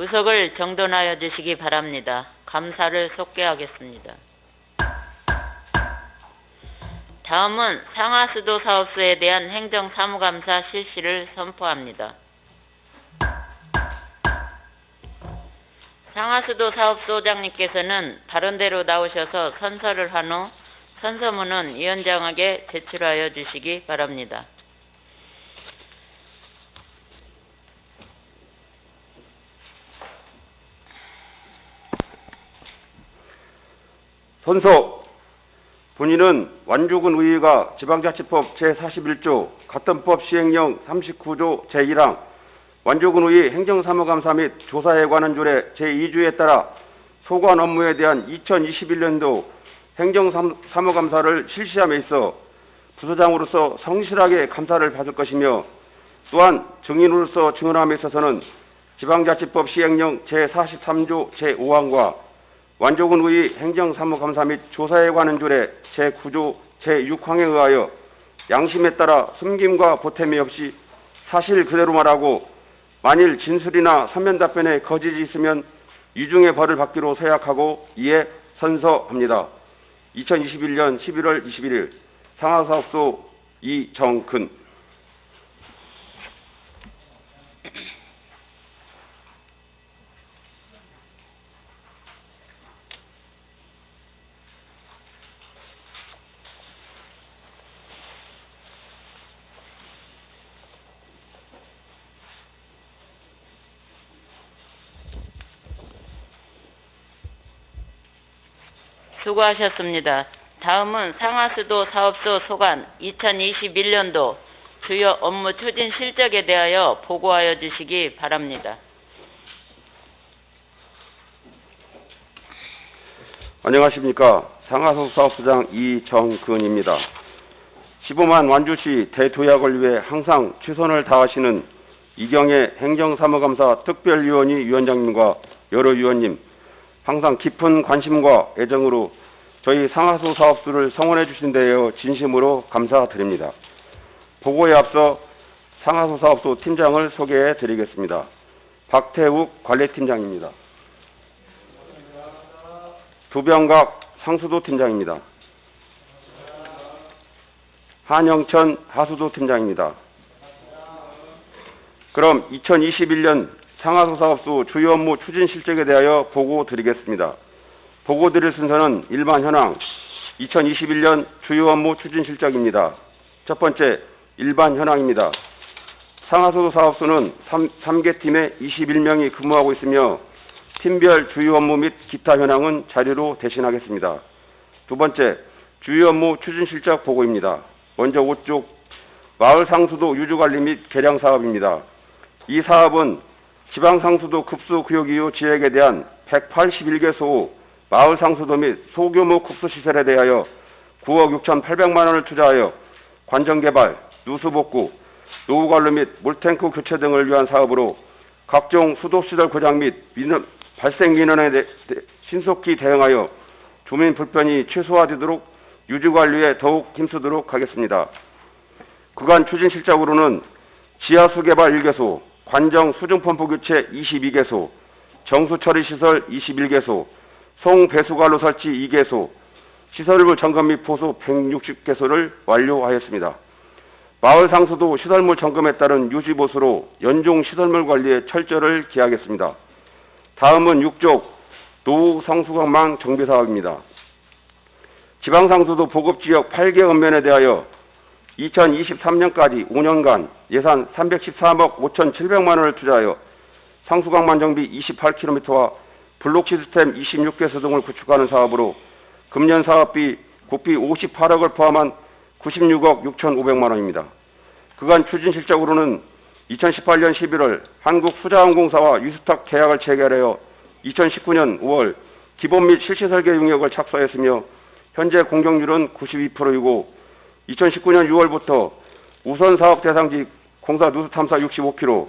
의석을 정돈하여 주시기 바랍니다. 감사를 속개하겠습니다. 다음은 상하수도 사업소에 대한 행정사무감사 실시를 선포합니다. 상하수도 사업소장님께서는 바른대로 나오셔서 선서를 한 후 선서문은 위원장에게 제출하여 주시기 바랍니다. 선서. 본인은 완주군 의회가 지방자치법 제41조 가점법 시행령 39조 제1항 완주군 의회 행정사무감사 및 조사에 관한 조례 제2조에 따라 소관 업무에 대한 2021년도 행정사무감사를 실시함에 있어 부서장으로서 성실하게 감사를 받을 것이며, 또한 증인으로서 증언함에 있어서는 지방자치법 시행령 제43조 제5항과 완주군 의회 행정사무감사 및 조사에 관한 조례 제9조 제6항에 의하여 양심에 따라 숨김과 보탬이 없이 사실 그대로 말하고, 만일 진술이나 서면 답변에 거짓이 있으면 위중의 벌을 받기로 서약하고 이에 선서합니다. 2021년 11월 21일 상하사업소 이정근. 수고하셨습니다. 다음은 상하수도 사업소 소관 2021년도 주요 업무 추진 실적에 대하여 보고하여 주시기 바랍니다. 안녕하십니까. 상하수도 사업소장 이정근입니다. 15만 완주시 대도약을 위해 항상 최선을 다하시는 이경혜 행정사무감사 특별위원회 위원장님과 여러 위원님, 항상 깊은 관심과 애정으로 저희 상하수도 사업소를 성원해 주신 데에 진심으로 감사드립니다. 보고에 앞서 상하수도 사업소 팀장을 소개해 드리겠습니다. 박태욱 관리팀장입니다. 두병각 상수도 팀장입니다. 한영천 하수도 팀장입니다. 그럼 2021년 상하수도 사업소 주요 업무 추진 실적에 대하여 보고 드리겠습니다. 보고 드릴 순서는 일반 현황 2021년 주요 업무 추진 실적입니다. 첫 번째, 일반 현황입니다. 상하수도 사업소는 3개 팀에 21명이 근무하고 있으며 팀별 주요 업무 및 기타 현황은 자료로 대신하겠습니다. 두 번째, 주요 업무 추진 실적 보고입니다. 먼저 5쪽 마을상수도 유주관리 및 개량 사업입니다. 이 사업은 지방상수도 급수구역이후 지역에 대한 181개 소 마을상수도 및 소규모 국수시설에 대하여 9억 6,800만 원을 투자하여 관정개발, 누수복구, 노후관로 및 물탱크 교체 등을 위한 사업으로 각종 수도시설 고장 및 발생 민원에 신속히 대응하여 주민 불편이 최소화되도록 유지관리에 더욱 힘쓰도록 하겠습니다. 그간 추진 실적으로는 지하수 개발 1개소, 관정 수중펌프 교체 22개소, 정수처리시설 21개소, 송배수관로 설치 2개소, 시설물 점검 및 보수 160개소를 완료하였습니다. 마을상수도 시설물 점검에 따른 유지보수로 연중 시설물 관리에 철저를 기하겠습니다. 다음은 6쪽 노후성수관망 정비사업입니다. 지방상수도 보급지역 8개 읍면에 대하여 2023년까지 5년간 예산 314억 5,700만 원을 투자하여 상수관망 정비 28km와 블록 시스템 26개소 등을 구축하는 사업으로 금년 사업비 국비 58억을 포함한 96억 6,500만 원입니다. 그간 추진 실적으로는 2018년 11월 한국수자항공사와 위수탁 계약을 체결하여 2019년 5월 기본 및 실시 설계 용역을 착수하였으며 현재 공정률은 92%이고 2019년 6월부터 우선 사업 대상지 공사 누수 탐사 65km,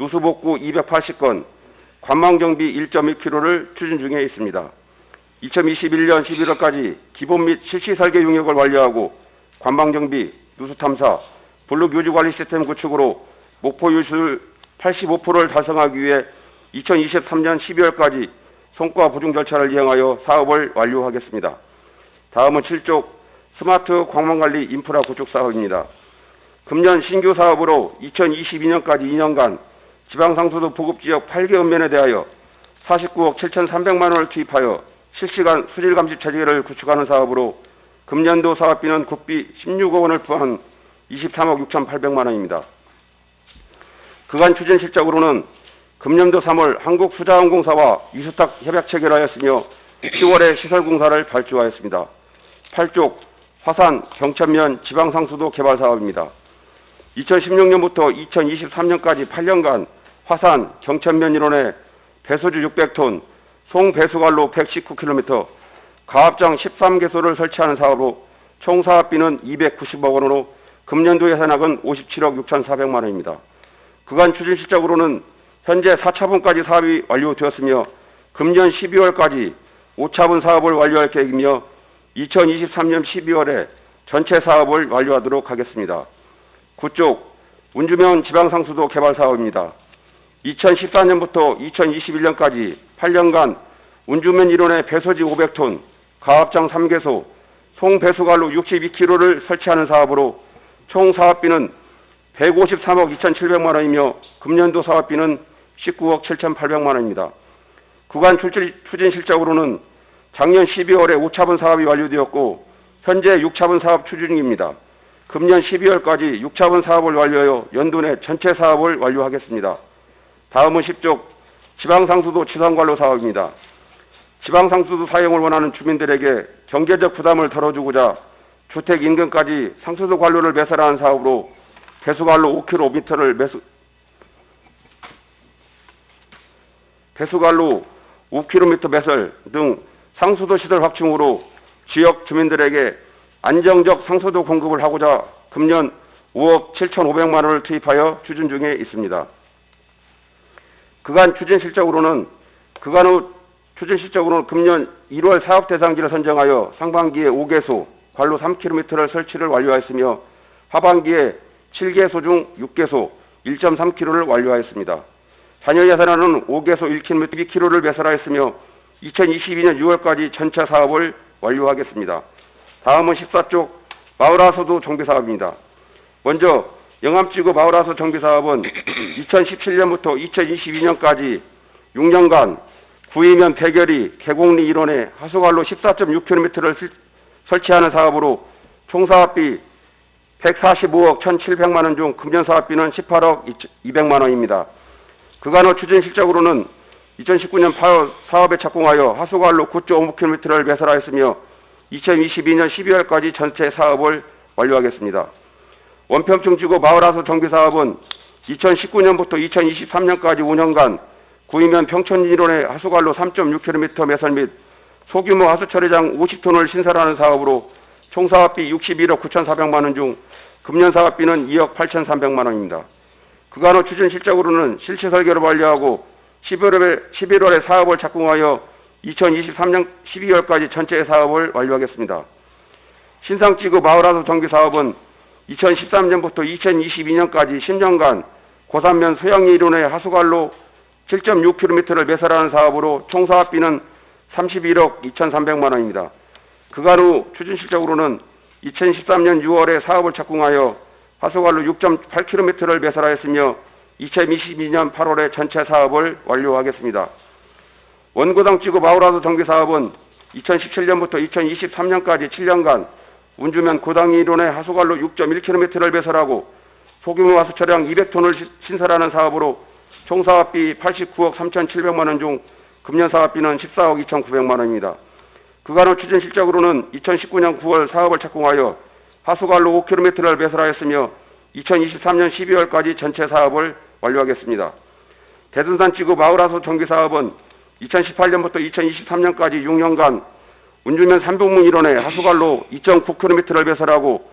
누수복구 280건, 관망정비 1.2km를 추진 중에 있습니다. 2021년 11월까지 기본 및 실시 설계 용역을 완료하고 관망정비, 누수탐사, 블록 유지관리 시스템 구축으로 목표 유출 85%를 달성하기 위해 2023년 12월까지 성과 보증 절차를 이행하여 사업을 완료하겠습니다. 다음은 7쪽 스마트 광망관리 인프라 구축 사업입니다. 금년 신규 사업으로 2022년까지 2년간 지방상수도 보급지역 8개 읍면에 대하여 49억 7,300만 원을 투입하여 실시간 수질감시 체계를 구축하는 사업으로 금년도 사업비는 국비 16억 원을 포함한 23억 6,800만 원입니다. 그간 추진 실적으로는 금년도 3월 한국수자원공사와 위수탁 협약 체결을 하였으며 10월에 시설공사를 발주하였습니다. 8쪽 화산 경천면 지방상수도 개발 사업입니다. 2016년부터 2023년까지 8년간 화산 경천면 일원에 배수주 600톤, 송배수관로 119km, 가압장 13개소를 설치하는 사업으로 총 사업비는 290억 원으로 금년도 예산액은 57억 6,400만 원입니다. 그간 추진 실적으로는 현재 4차분까지 사업이 완료되었으며 금년 12월까지 5차분 사업을 완료할 계획이며 2023년 12월에 전체 사업을 완료하도록 하겠습니다. 9쪽 운주면 지방상수도 개발 사업입니다. 2014년부터 2021년까지 8년간 운주면 일원에 배소지 500톤, 가압장 3개소, 송배수관로 62km를 설치하는 사업으로 총 사업비는 153억 2,700만 원이며 금년도 사업비는 19억 7,800만 원입니다. 구간 추진 실적으로는 작년 12월에 5차분 사업이 완료되었고 현재 6차분 사업 추진 중입니다. 금년 12월까지 6차분 사업을 완료하여 연도 내 전체 사업을 완료하겠습니다. 다음은 10쪽 지방상수도 지상관로 사업입니다. 지방상수도 사용을 원하는 주민들에게 경제적 부담을 덜어주고자 주택 인근까지 상수도 관로를 매설하는 사업으로 배수관로 5km를 배수관로 5km 매설 등 상수도 시설 확충으로 지역 주민들에게 안정적 상수도 공급을 하고자 금년 5억 7,500만 원을 투입하여 추진 중에 있습니다. 그간 추진 실적으로는 금년 1월 사업 대상지를 선정하여 상반기에 5개소, 관로 3km를 설치를 완료하였으며 하반기에 7개소 중 6개소, 1.3km를 완료하였습니다. 잔여 예산안은 5개소 1km를 매설하였으며 2022년 6월까지 전체 사업을 완료하겠습니다. 다음은 14쪽 마을하수도 정비사업입니다. 먼저 영암지구 마을하수 정비사업은 2017년부터 2022년까지 6년간 구이면 대결이 개곡리 일원에 하수관로 14.6km를 설치하는 사업으로 총 사업비 145억 1,700만 원 중 금년 사업비는 18억 200만 원입니다. 그간 후 추진 실적으로는 2019년 8월 사업에 착공하여 하수관로 9.5km를 매설하였으며 2022년 12월까지 전체 사업을 완료하겠습니다. 원평층지구 마을하수 정비사업은 2019년부터 2023년까지 5년간 구이면 평촌 일원의 하수관로 3.6km 매설 및 소규모 하수처리장 50톤을 신설하는 사업으로 총 사업비 61억 9,400만 원 중 금년 사업비는 2억 8,300만 원입니다. 그간 후 추진 실적으로는 실체 설계를 완료하고 11월에 사업을 착공하여 2023년 12월까지 전체 사업을 완료하겠습니다. 신상지구 마을하수 정비사업은 2013년부터 2022년까지 10년간 고산면 소양리 일원의 하수관로 7.6km를 매설하는 사업으로 총 사업비는 31억 2,300만 원입니다. 그간 후 추진 실적으로는 2013년 6월에 사업을 착공하여 하수관로 6.8km를 매설하였으며 2022년 8월에 전체 사업을 완료하겠습니다. 원고당지구 마을하수 정비사업은 2017년부터 2023년까지 7년간 운주면 고당리 일원의 하수관로 6.1km를 매설하고 소규모 하수차량 200톤을 신설하는 사업으로 총 사업비 89억 3,700만 원 중 금년 사업비는 14억 2,900만 원입니다. 그간 후 추진 실적으로는 2019년 9월 사업을 착공하여 하수관로 5km를 매설하였으며 2023년 12월까지 전체 사업을 완료하겠습니다. 대둔산지구 마을하수 정비사업은 2018년부터 2023년까지 6년간 운주면 삼북문 일원의 하수관로 2.9km를 매설하고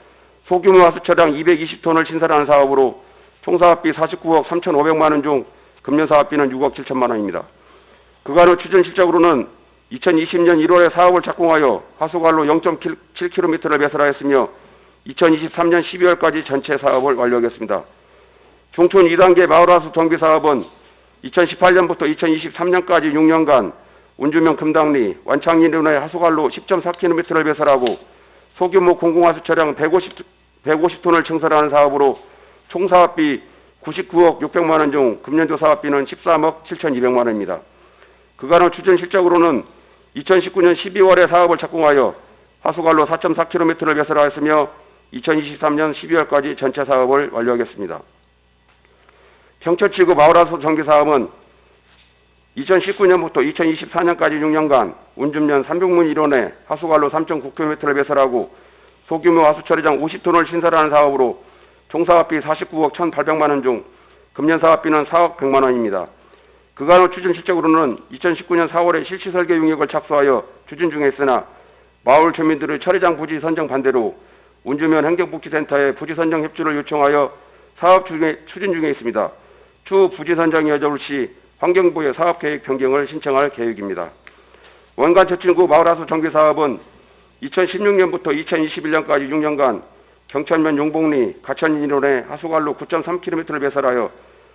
소규모 하수차량 220톤을 신설하는 사업으로 총 사업비 49억 3,500만 원 중 금년 사업비는 6억 7천만 원입니다. 그간 후 추진 실적으로는 2020년 1월에 사업을 착공하여 하수관로 0.7km를 매설하였으며 2023년 12월까지 전체 사업을 완료하겠습니다. 중촌 2단계 마을하수 정비사업은 2018년부터 2023년까지 6년간 운주면 금당리 완창리론의 하수관로 10.4km를 배설하고 소규모 공공하수 차량 150톤을 증설하는 사업으로 총 사업비 99억 600만 원 중 금년도 사업비는 13억 7,200만 원입니다. 그간의 추진 실적으로는 2019년 12월에 사업을 착공하여 하수관로 4.4km를 배설하였으며 2023년 12월까지 전체 사업을 완료하겠습니다. 평천치구 마을하수 정비 사업은 2019년부터 2024년까지 6년간 운주면 300문 1원에 하수관로 3.9km를 배설하고 소규모 하수처리장 50톤을 신설하는 사업으로 총 사업비 49억 1,800만 원 중 금년 사업비는 4억 100만 원입니다. 그간의 추진 실적으로는 2019년 4월에 실시 설계 용역을 착수하여 추진 중에 있으나 마을 주민들의 처리장 부지 선정 반대로 운주면 행정복지센터에 부지 선정 협조를 요청하여 사업 추진 중에 있습니다. 추후 부지 선정이 여부를 시 환경부에 사업계획 변경을 신청할 계획입니다. 원간 저친구 마을하수 정비 사업은 2016년부터 2021년까지 6년간 경천면 용복리 가천리 일원의 하수관로 9.3km를 배설하여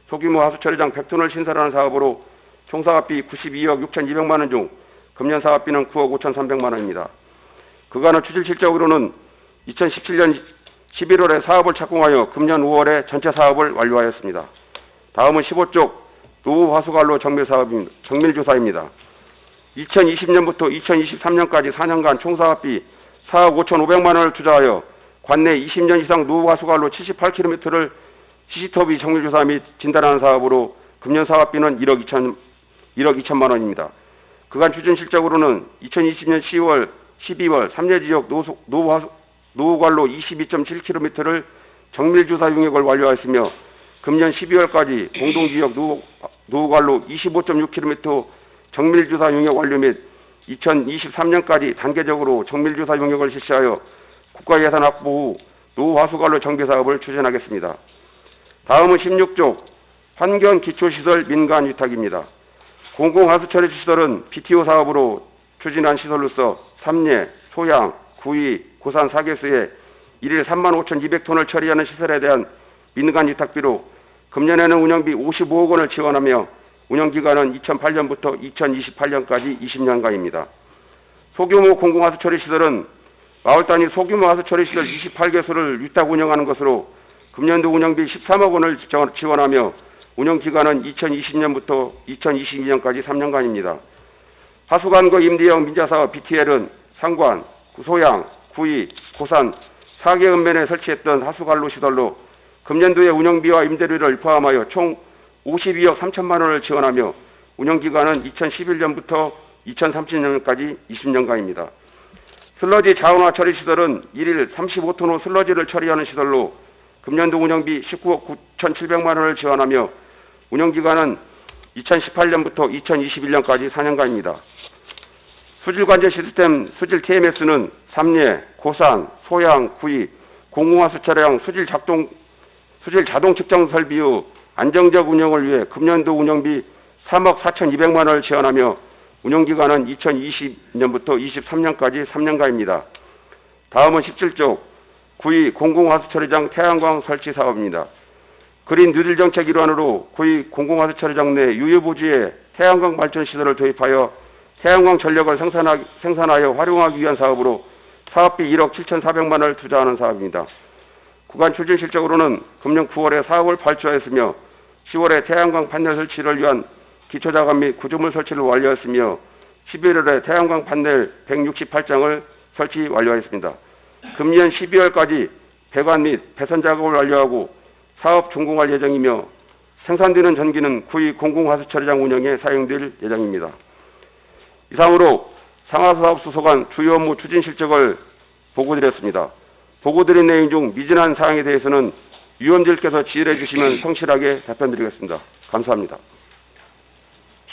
소규모 하수처리장 100톤을 신설하는 사업으로 총 사업비 92억 6,200만 원 중 금년 사업비는 9억 5,300만 원입니다. 그간의 추진 실적으로는 2017년 11월에 사업을 착공하여 금년 5월에 전체 사업을 완료하였습니다. 다음은 15쪽 노후 하수관로 정밀조사입니다. 2020년부터 2023년까지 4년간 총 사업비 4억 5,500만 원을 투자하여 관내 20년 이상 노후 하수관로 78km를 CCTV 정밀조사 및 진단하는 사업으로 금년 사업비는 1억 2천만 원입니다. 그간 추진 실적으로는 2020년 10월, 12월 3년 지역 노후관로 22.7km를 정밀조사 용역을 완료하였으며 금년 12월까지 공동지역 노후관로 25.6km 정밀조사 용역 완료 및 2023년까지 단계적으로 정밀조사 용역을 실시하여 국가예산 확보 후 노후하수관로 정비 사업을 추진하겠습니다. 다음은 16쪽 환경기초시설 민간위탁입니다. 공공하수처리 시설은 BTO 사업으로 추진한 시설로서 삼례, 소양, 구의, 고산 4개수에 일일 35,200톤을 처리하는 시설에 대한 민간위탁비로 금년에는 운영비 55억 원을 지원하며 운영기간은 2008년부터 2028년까지 20년간입니다. 소규모 공공하수처리 시설은 마을 단위 소규모 하수처리 시설 28개소를 위탁 운영하는 것으로 금년도 운영비 13억 원을 지원하며 운영기간은 2020년부터 2022년까지 3년간입니다. 하수관거 임대형 민자사업 BTL은 상관, 소양, 구의, 고산 4개 읍면에 설치했던 하수관로 시설로 금년도의 운영비와 임대료를 포함하여 총 52억 3천만 원을 지원하며 운영기간은 2011년부터 2030년까지 20년간입니다. 슬러지 자원화 처리 시설은 일일 35톤 슬러지를 처리하는 시설로 금년도 운영비 19억 9,700만 원을 지원하며 운영기간은 2018년부터 2021년까지 4년간입니다. 수질관제 시스템 수질 TMS는 삼례, 고산, 소양, 구의, 공공하수 차량 수질 자동 측정 설비 후 안정적 운영을 위해 금년도 운영비 3억 4,200만 원을 지원하며 운영기간은 2020년부터 23년까지 3년간입니다. 다음은 17쪽 구의 공공하수처리장 태양광 설치 사업입니다. 그린 뉴딜 정책 일환으로 구의 공공하수처리장 내 유휴부지에 태양광 발전 시설을 도입하여 태양광 전력을 생산하여 활용하기 위한 사업으로 사업비 1억 7,400만 원을 투자하는 사업입니다. 구간 추진 실적으로는 금년 9월에 사업을 발주하였으며 10월에 태양광 판넬 설치를 위한 기초자금 및 구조물 설치를 완료했으며 11월에 태양광 판넬 168장을 설치 완료하였습니다. 금년 12월까지 배관 및 배선 작업을 완료하고 사업 준공할 예정이며 생산되는 전기는 구의 공공하수처리장 운영에 사용될 예정입니다. 이상으로 상하수사업소 소관 주요 업무 추진 실적을 보고드렸습니다. 보고드린 내용 중 미진한 사항에 대해서는 위원들께서 지휘해 주시면 성실하게 답변드리겠습니다. 감사합니다.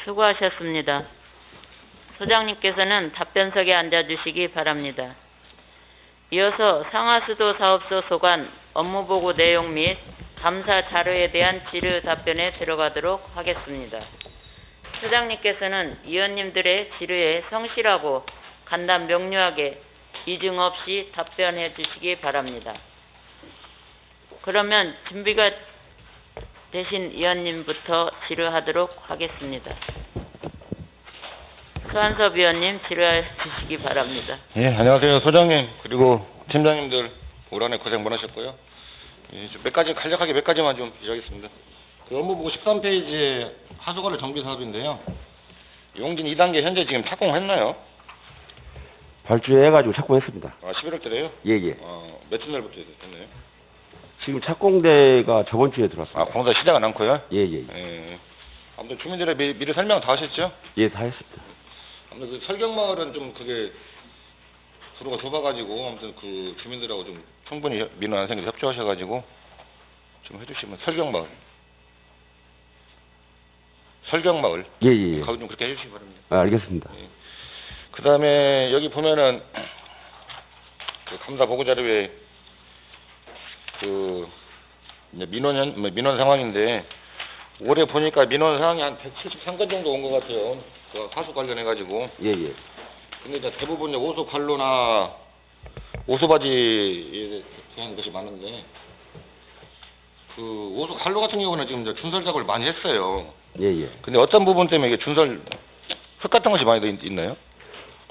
수고하셨습니다. 소장님께서는 답변석에 앉아주시기 바랍니다. 이어서 상하수도 사업소 소관 업무보고 내용 및 감사 자료에 대한 질의 답변에 들어가도록 하겠습니다. 소장님께서는 위원님들의 질의에 성실하고 간단 명료하게 이중 없이 답변해 주시기 바랍니다. 그러면 준비가 대신 위원님부터 질의하도록 하겠습니다. 수한섭 위원님 질의해 주시기 바랍니다. 예, 안녕하세요. 소장님, 그리고 팀장님들 올 한해 고생 많으셨고요. 예, 좀 간략하게 몇 가지만 좀 이야기하겠습니다. 그 업무보고 13페이지에 하수관리 정비 사업인데요. 용진 2단계 현재 지금 착공했나요? 발주해가지고 착공했습니다. 아, 11월 달에요? 예예. 며칠 날부터 됐나요? 지금 착공대가 저번 주에 들어왔습니다. 아, 공사 시작은 않고요? 예예. 예. 아무튼 주민들의 미리 설명 다 하셨죠? 예, 다 했습니다. 아무튼 그 설경마을은 좀 그게 도로가 좁아가지고 아무튼 그 주민들하고 좀 충분히 민원 안 생겨서 협조하셔가지고 좀 해주시면 설경마을 예예예. 거기 좀 그렇게 해주시기 바랍니다. 알겠습니다. 예. 그 다음에 여기 보면은 그 감사 보고 자료에 그 이제 민원 상황인데 올해 보니까 민원 상황이 한 173건 정도 온 것 같아요. 그 하수 관련해가지고. 예예. 근데 이제 대부분 이제 오수 관로나 오수바지에 대한 것이 많은데 그 오수 관로 같은 경우는 지금 이제 준설 작업을 많이 했어요. 예예. 근데 어떤 부분 때문에 이게 준설 흙 같은 것이 많이 있나요?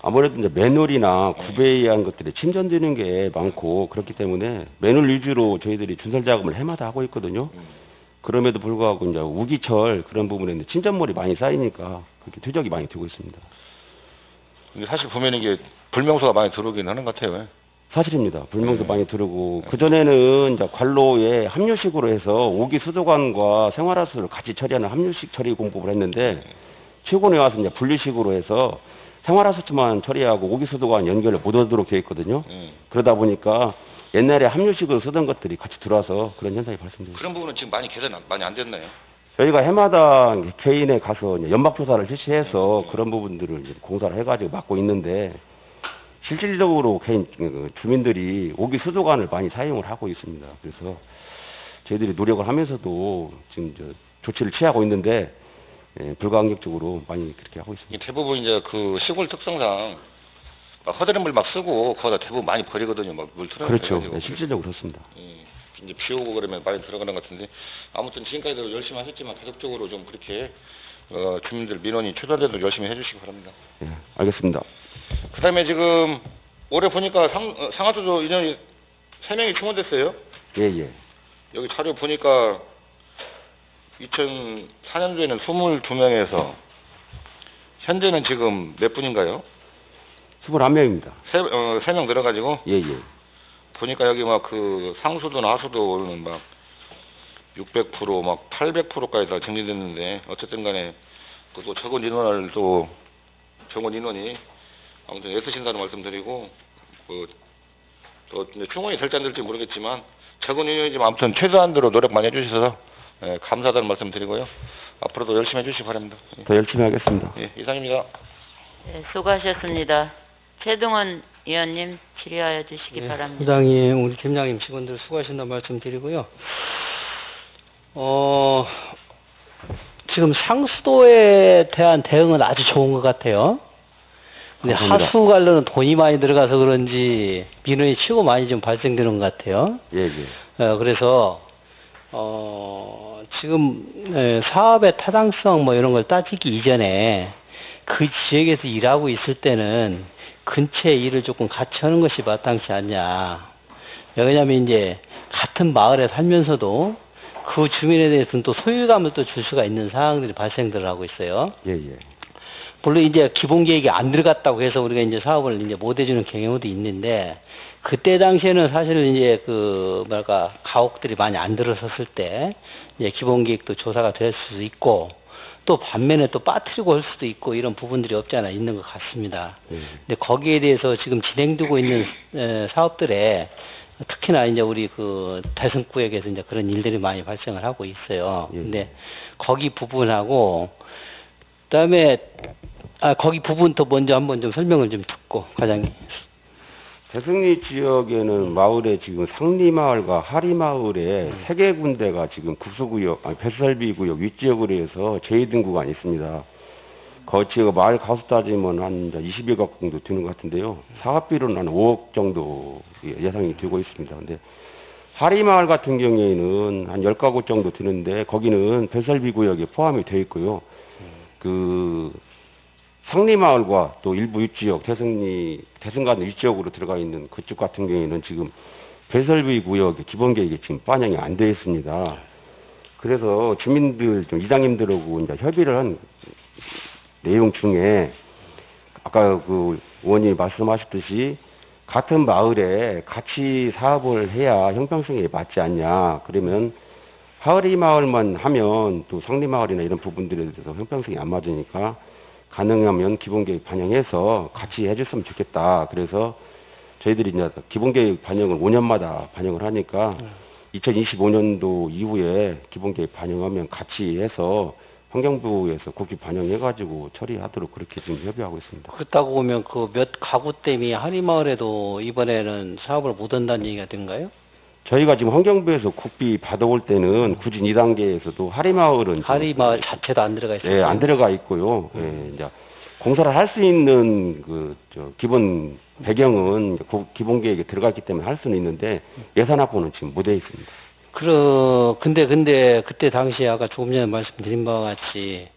아무래도 이제 매놀이나 구배에 의한 것들이 침전되는 게 많고 그렇기 때문에 매놀 위주로 저희들이 준설 작업을 해마다 하고 있거든요. 그럼에도 불구하고 이제 우기철 그런 부분에 침전물이 많이 쌓이니까 그렇게 퇴적이 많이 되고 있습니다. 근데 사실 보면 이게 불명소가 많이 들어오긴 하는 것 같아요. 사실입니다. 불명도 많이 들어오고 그전에는 이제 관로에 합류식으로 해서 오기 수도관과 생활하수를 같이 처리하는 합류식 처리 공법을 했는데 최근에 와서 이제 분리식으로 해서 생활하수만 처리하고 오기 수도관 연결을 못 하도록 되어 있거든요. 그러다 보니까 옛날에 합류식으로 쓰던 것들이 같이 들어와서 그런 현상이 발생돼요. 그런 부분은 지금 많이 개선 많이 안 됐나요? 저희가 해마다 개인에 가서 이제 연막조사를 실시해서 그런 부분들을 이제 공사를 해가지고 막고 있는데 실질적으로 개인 주민들이 오기 수도관을 많이 사용을 하고 있습니다. 그래서 저희들이 노력을 하면서도 지금 조치를 취하고 있는데 불가항력적으로 많이 그렇게 하고 있습니다. 대부분 이제 그 시골 특성상 막 허드렛 물 막 쓰고 거기다 대부분 많이 버리거든요. 막 물 틀어서. 그렇죠. 네, 실질적으로 그렇습니다. 이제 비 오고 그러면 많이 들어가는 것 같은데 아무튼 지금까지도 열심히 하셨지만 계속적으로 좀 그렇게 주민들 민원이 최소화되도록 열심히 해주시기 바랍니다. 예, 알겠습니다. 그다음에 지금 올해 보니까 상하수도 인원이 3명이 충원됐어요. 예예. 여기 자료 보니까 2004년도에는 22명에서 현재는 지금 몇 분인가요? 21명입니다. 3명 들어가지고 예예. 보니까 여기 막 그 상수도나 하수도는 막 600% 막 800%까지 다 증진됐는데 어쨌든 간에 그 또 적은 인원이 아무튼 애쓰신다는 말씀드리고 또 충원이 될지 안 될지 모르겠지만 적은 인원이지만 아무튼 최소한대로 노력 많이 해주셔서 감사하다는 말씀드리고요. 앞으로도 열심히 해주시기 바랍니다. 더 열심히 하겠습니다. 예, 이상입니다. 네, 수고하셨습니다. 최동원 위원님 질의하여 주시기 바랍니다. 부장님, 우리 팀장님, 직원들 수고하신다는 말씀드리고요. 지금 상수도에 대한 대응은 아주 좋은 것 같아요. 근데 감사합니다. 하수 관련은 돈이 많이 들어가서 그런지 민원이 최고 많이 좀 발생되는 것 같아요. 예예. 그래서 지금 사업의 타당성 뭐 이런 걸 따지기 이전에 그 지역에서 일하고 있을 때는 근처에 일을 조금 같이 하는 것이 마땅치 않냐. 왜냐하면 이제 같은 마을에 살면서도 그 주민에 대해서는 또 소유감을 또 줄 수가 있는 상황들이 발생들 하고 있어요. 예예. 물론 이제 기본 계획이 안 들어갔다고 해서 우리가 이제 사업을 이제 못 해주는 경우도 있는데 그때 당시에는 사실 이제 가옥들이 많이 안 들어섰을 때 이제 기본 계획도 조사가 될 수도 있고 또 반면에 또 빠뜨리고 할 수도 있고 이런 부분들이 없지 않아 있는 것 같습니다. 근데 거기에 대해서 지금 진행되고 있는 사업들에 특히나 이제 우리 그 대승구역에서 이제 그런 일들이 많이 발생을 하고 있어요. 근데 거기 부분하고 그다음에 거기 부분도 먼저 한번 좀 설명을 좀 듣고 과장님. 대승리 지역에는 마을에 지금 상리마을과 하리마을에 3개 군데가 지금 배수설비구역 윗지역으로 해서 제2등 구간이 있습니다. 지금 마을 가수 따지면 한 20일가 정도 되는 것 같은데요. 사업비로는 한 5억 정도 예상이 되고 있습니다. 근데 하리마을 같은 경우에는 한 10가구 정도 드는데 거기는 배설비 구역에 포함이 되어 있고요. 그 상리마을과 또 일부 윗지역 대승간 윗지역으로 들어가 있는 그쪽 같은 경우에는 지금 배설비 구역의 기본 계획이 지금 반영이 안 되어 있습니다. 그래서 주민들 좀 이장님들하고 이제 협의를 한 내용 중에 아까 그 의원님이 말씀하셨듯이 같은 마을에 같이 사업을 해야 형평성에 맞지 않냐. 그러면 하리 마을만 하면 또 상리 마을이나 이런 부분들에 대해서 형평성이 안 맞으니까 가능하면 기본계획 반영해서 같이 해줬으면 좋겠다. 그래서 저희들이 이제 기본계획 반영을 5년마다 반영을 하니까 2025년도 이후에 기본계획 반영하면 같이 해서 환경부에서 국비 반영해가지고 처리하도록 그렇게 지금 협의하고 있습니다. 그렇다고 보면 그 몇 가구 때문에 하리마을에도 이번에는 사업을 못 한다는 얘기가 된가요? 저희가 지금 환경부에서 국비 받아올 때는 구진 2단계에서도 하리마을은 하리마을 자체도 안 들어가 있어요. 예, 안 들어가 있고요. 예, 이제 공사를 할 수 있는 기본 배경은 기본 계획에 들어갔기 때문에 할 수는 있는데 예산 확보는 지금 못 돼 있습니다. 근데 그때 당시에 아까 조금 전에 말씀드린 바와 같이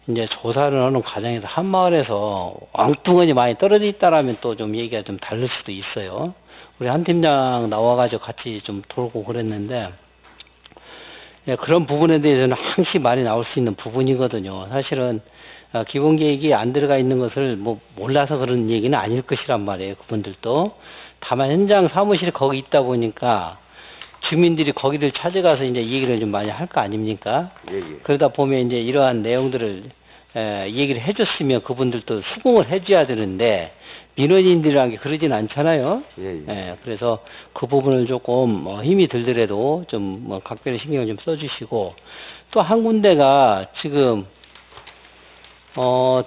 이제 조사를 하는 과정에서 한 마을에서 엉뚱하니 많이 떨어져 있다라면 또 좀 얘기가 좀 다를 수도 있어요. 우리 한 팀장 나와가지고 같이 좀 돌고 그랬는데, 예, 그런 부분에 대해서는 항시 말이 나올 수 있는 부분이거든요. 사실은 기본 계획이 안 들어가 있는 것을 뭐 몰라서 그런 얘기는 아닐 것이란 말이에요. 그분들도. 다만 현장 사무실이 거기 있다 보니까 주민들이 거기를 찾아가서 이제 얘기를 좀 많이 할 거 아닙니까? 예, 예. 그러다 보면 이제 이러한 내용들을 얘기를 해줬으면 그분들도 수긍을 해줘야 되는데 민원인들이라는 게 그러진 않잖아요. 예, 예. 그래서 그 부분을 조금 힘이 들더라도 좀 각별히 신경을 좀 써주시고 또 한 군데가 지금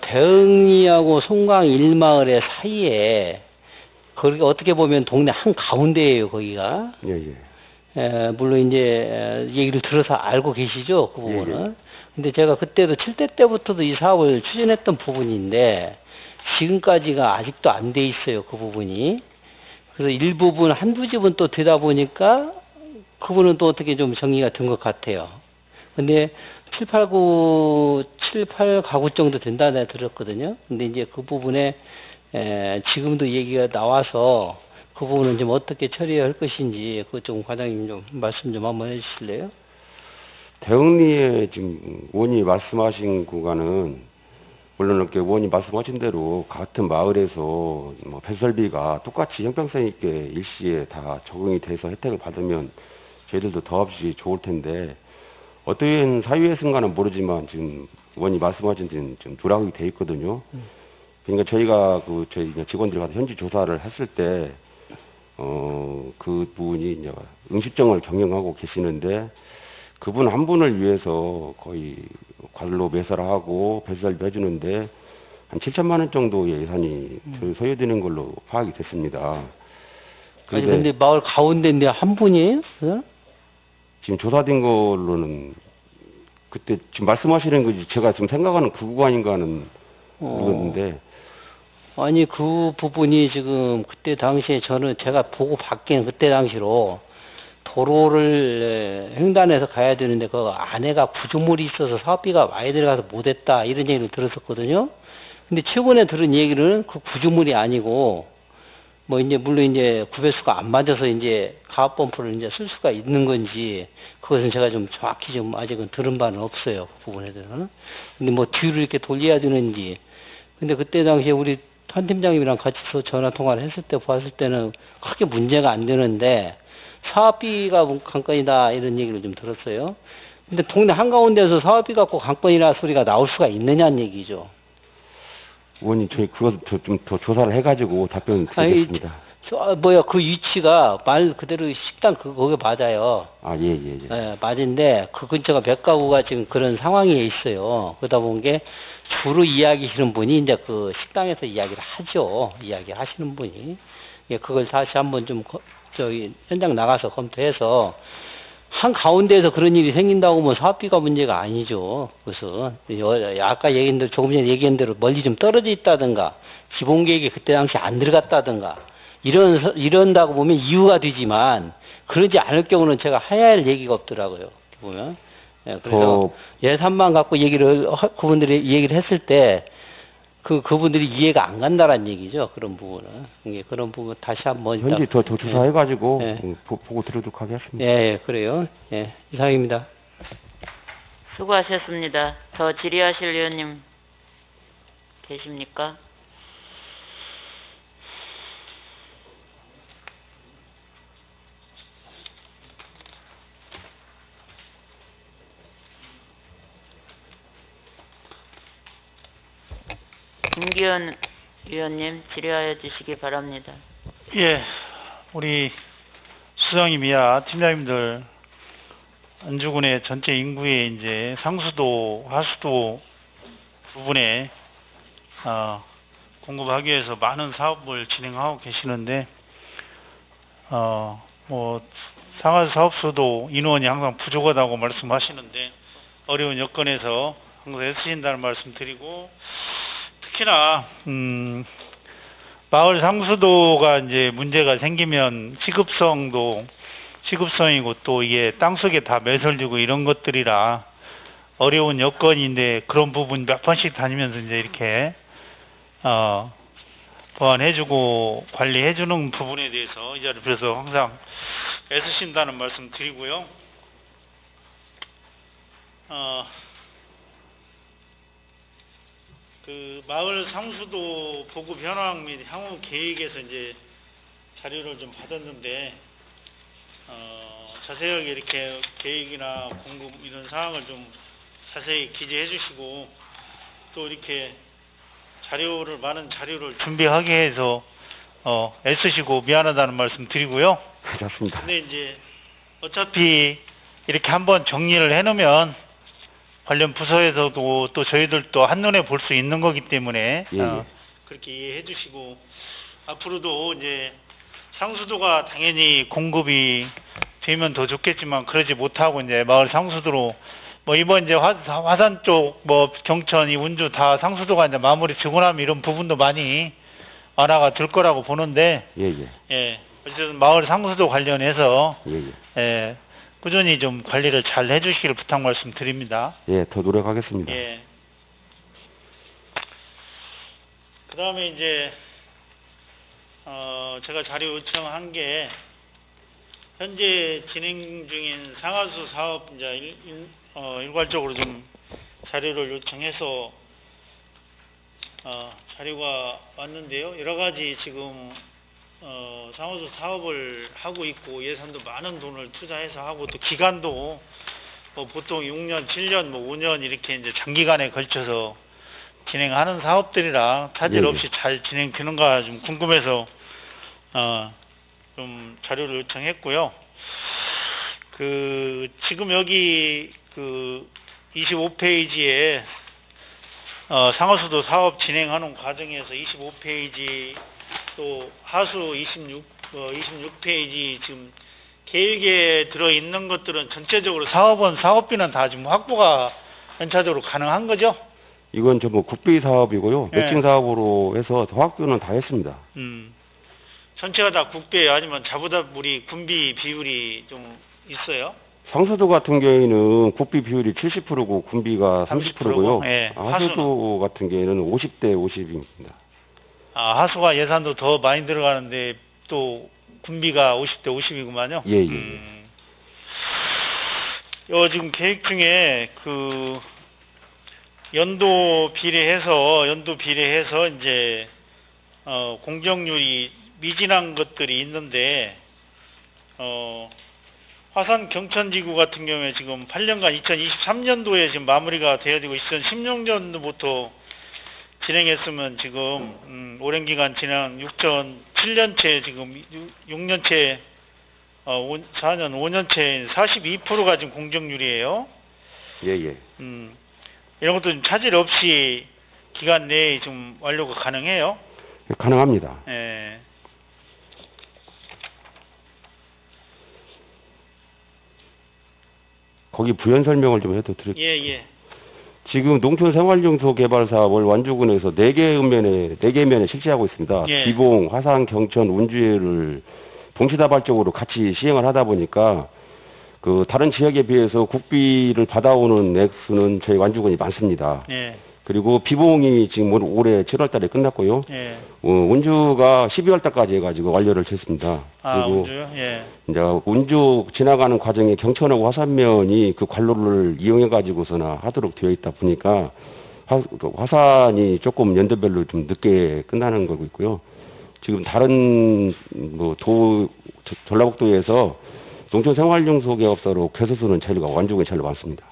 대흥리하고 송강 1마을의 사이에 거기가 어떻게 보면 동네 한 가운데예요. 거기가. 예, 예. 물론 이제 얘기를 들어서 알고 계시죠, 그 부분은. 예. 근데 제가 그때도 7대 때부터도 이 사업을 추진했던 부분인데 지금까지가 아직도 안 돼 있어요, 그 부분이. 그래서 일부분 한두 집은 또 되다 보니까 그분은 또 어떻게 좀 정리가 된 것 같아요. 근데 7, 8가구 정도 된다 내가 들었거든요. 근데 이제 그 부분에 지금도 얘기가 나와서 그 부분은 좀 어떻게 처리할 것인지 그것 좀 과장님 좀 말씀 좀 한번 해주실래요? 대흥리에 지금 의원이 말씀하신 구간은 물론 이렇게 의원이 말씀하신 대로 같은 마을에서 뭐 배설비가 똑같이 형평성 있게 일시에 다 적용이 돼서 혜택을 받으면 저희들도 더없이 좋을 텐데 어떤 사유의 순간은 모르지만 지금 의원이 말씀하신 데는 좀 누락이 돼 있거든요. 그러니까 저희가 저희 직원들이 가서 현지 조사를 했을 때 그 분이 이제 응시증을 경영하고 계시는데 그분 한 분을 위해서 거의 관로 매설을 하고 배설비 해주는데 한 7천만 원 정도의 예산이 소요되는 걸로 파악이 됐습니다. 아니 근데 마을 가운데인데 한 분이에요? 지금 조사된 걸로는 그때 지금 말씀하시는 거지 제가 지금 생각하는 그 구간인가는 모르겠는데 아니 그 부분이 지금 그때 당시에 제가 보고 바뀐 그때 당시로 도로를 횡단해서 가야 되는데 그 안에가 구조물이 있어서 사업비가 많이 들어가서 못했다 이런 얘기를 들었었거든요. 근데 최근에 들은 얘기는 그 구조물이 아니고 뭐 이제 물론 이제 구배수가 안 맞아서 이제 가압 펌프를 이제 쓸 수가 있는 건지 그것은 제가 좀 정확히 좀 아직은 들은 바는 없어요. 그 부분에 대해서는. 근데 뭐 뒤를 이렇게 돌려야 되는지. 근데 그때 당시에 우리 한 팀장님이랑 같이 전화 통화를 했을 때 봤을 때는 크게 문제가 안 되는데 사업비가 관건이다 이런 얘기를 좀 들었어요. 근데 동네 한가운데서 사업비 갖고 관건이라 소리가 나올 수가 있느냐는 얘기죠. 의원님 저희 그것 좀 더 조사를 해가지고 답변 드리겠습니다. 그 위치가 말 그대로 식당 거기 맞아요. 아, 예, 예, 예. 예, 맞은데 그 근처가 몇 가구가 지금 그런 상황에 있어요. 그러다 보니 게 주로 이야기하시는 분이 이제 그 식당에서 이야기를 하죠. 이야기 하시는 분이. 예, 그걸 다시 한번 좀 현장 나가서 검토해서 한 가운데에서 그런 일이 생긴다고 뭐 사업비가 문제가 아니죠. 그것은 아까 얘기한 대로 조금 전에 얘기한 대로 멀리 좀 떨어져 있다든가 기본 계획이 그때 당시 안 들어갔다든가 이런다고 보면 이유가 되지만 그러지 않을 경우는 제가 해야 할 얘기가 없더라고요. 보면. 예, 그래서 예산만 갖고 그분들이 얘기를 했을 때 그분들이 이해가 안 간다는 얘기죠. 그런 부분은. 예, 그런 부분 다시 한번 현지 더 조사해가지고 예. 보고 드리도록 하겠습니다. 예, 그래요. 예, 이상입니다. 수고하셨습니다. 더 질의하실 의원님 계십니까? 김기현 의원님 질의하여 주시기 바랍니다. 예, 우리 수장님이야 팀장님들 안주군의 전체 인구의 이제 상수도, 하수도 부분에 공급하기 위해서 많은 사업을 진행하고 계시는데 뭐 상하수 사업소도 인원이 항상 부족하다고 말씀하시는데 어려운 여건에서 항상 애쓰신다는 말씀 드리고 특히나 마을 상수도가 이제 문제가 생기면 시급성이고 또 이게 땅속에 다 매설되고 이런 것들이라 어려운 여건인데 그런 부분 몇 번씩 다니면서 이제 이렇게 보완해주고 관리해주는 부분에 대해서 이 자리를 빌어서 항상 애쓰신다는 말씀 드리고요. 그 마을 상수도 보급 현황 및 향후 계획에서 이제 자료를 좀 받았는데 자세하게 이렇게 계획이나 공급 이런 사항을 좀 자세히 기재해 주시고 또 이렇게 많은 자료를 준비하게 해서 애쓰시고 미안하다는 말씀 드리고요. 괜찮습니다. 근데 이제 어차피 이렇게 한번 정리를 해놓으면 관련 부서에서도 또 저희들도 한눈에 볼 수 있는 거기 때문에 예. 그렇게 이해해 주시고 앞으로도 이제 상수도가 당연히 공급이 되면 더 좋겠지만 그러지 못하고 이제 마을 상수도로 뭐 이번 이제 화산 쪽 뭐 경천이 운주 다 상수도가 이제 마무리 되고 나면 이런 부분도 많이 완화가 될 거라고 보는데 예 어쨌든 마을 상수도 관련해서 예 꾸준히 좀 관리를 잘 해주시길 부탁 말씀드립니다. 예, 더 노력하겠습니다. 예. 그 다음에 이제 제가 자료 요청한 게 현재 진행 중인 상하수 사업 이제 일괄적으로 좀 자료를 요청해서 자료가 왔는데요. 여러 가지 지금 상하수 사업을 하고 있고 예산도 많은 돈을 투자해서 하고 또 기간도 뭐 보통 6년, 7년, 뭐 5년 이렇게 이제 장기간에 걸쳐서 진행하는 사업들이라 차질 없이 잘 진행되는가 좀 궁금해서 좀 자료를 요청했고요. 그 지금 여기 그 25페이지에 상하수도 사업 진행하는 과정에서 25페이지 또 하수 26페이지 지금 계획에 들어 있는 것들은 전체적으로 사업비는 다 지금 확보가 연차적으로 가능한 거죠? 이건 뭐 국비 사업이고요. 네. 매칭 사업으로 해서 확보는 다 했습니다. 전체가 다 국비예요? 아니면 자부다 우리 군비 비율이 좀 있어요? 상수도 같은 경우에는 국비 비율이 70%고 군비가 30%고요. 예. 하수도 같은 경우에는 50대 50입니다. 하수가 예산도 더 많이 들어가는데 또 군비가 50대 50이구만요. 예. 지금 계획 중에 그 연도 비례해서 이제 공정률이 미진한 것들이 있는데 화산 경천지구 같은 경우에 지금 8년간 2023년도에 지금 마무리가 되어야 되고 2016년도부터 진행했으면 지금 오랜 기간 진행 7년째 지금 6년째 4년 5년째 42%가 지금 공정률이에요. 예. 이런 것도 좀 차질 없이 기간 내에 좀 완료가 가능해요. 가능합니다. 예. 거기 부연 설명을 좀 해도 드릴게요. 예. 지금 농촌생활용소 개발 사업을 완주군에서 4개 면에 실시하고 있습니다. 예. 기봉, 화산, 경천, 운주를 동시다발적으로 같이 시행을 하다 보니까 그 다른 지역에 비해서 국비를 받아오는 액수는 저희 완주군이 많습니다. 예. 그리고 비봉이 지금 올해 7월 달에 끝났고요. 예. 운주가 12월 달까지 해가지고 완료를 했습니다. 아, 그리고 운주요? 예. 이제 운주 지나가는 과정에 경천하고 화산면이 그 관로를 이용해가지고서나 하도록 되어 있다 보니까 화산이 조금 연도별로 좀 늦게 끝나는 거고 있고요. 지금 다른 전라북도에서 농촌생활용소개업소로 괴소수는 저희가 완주군이 제일 많습니다.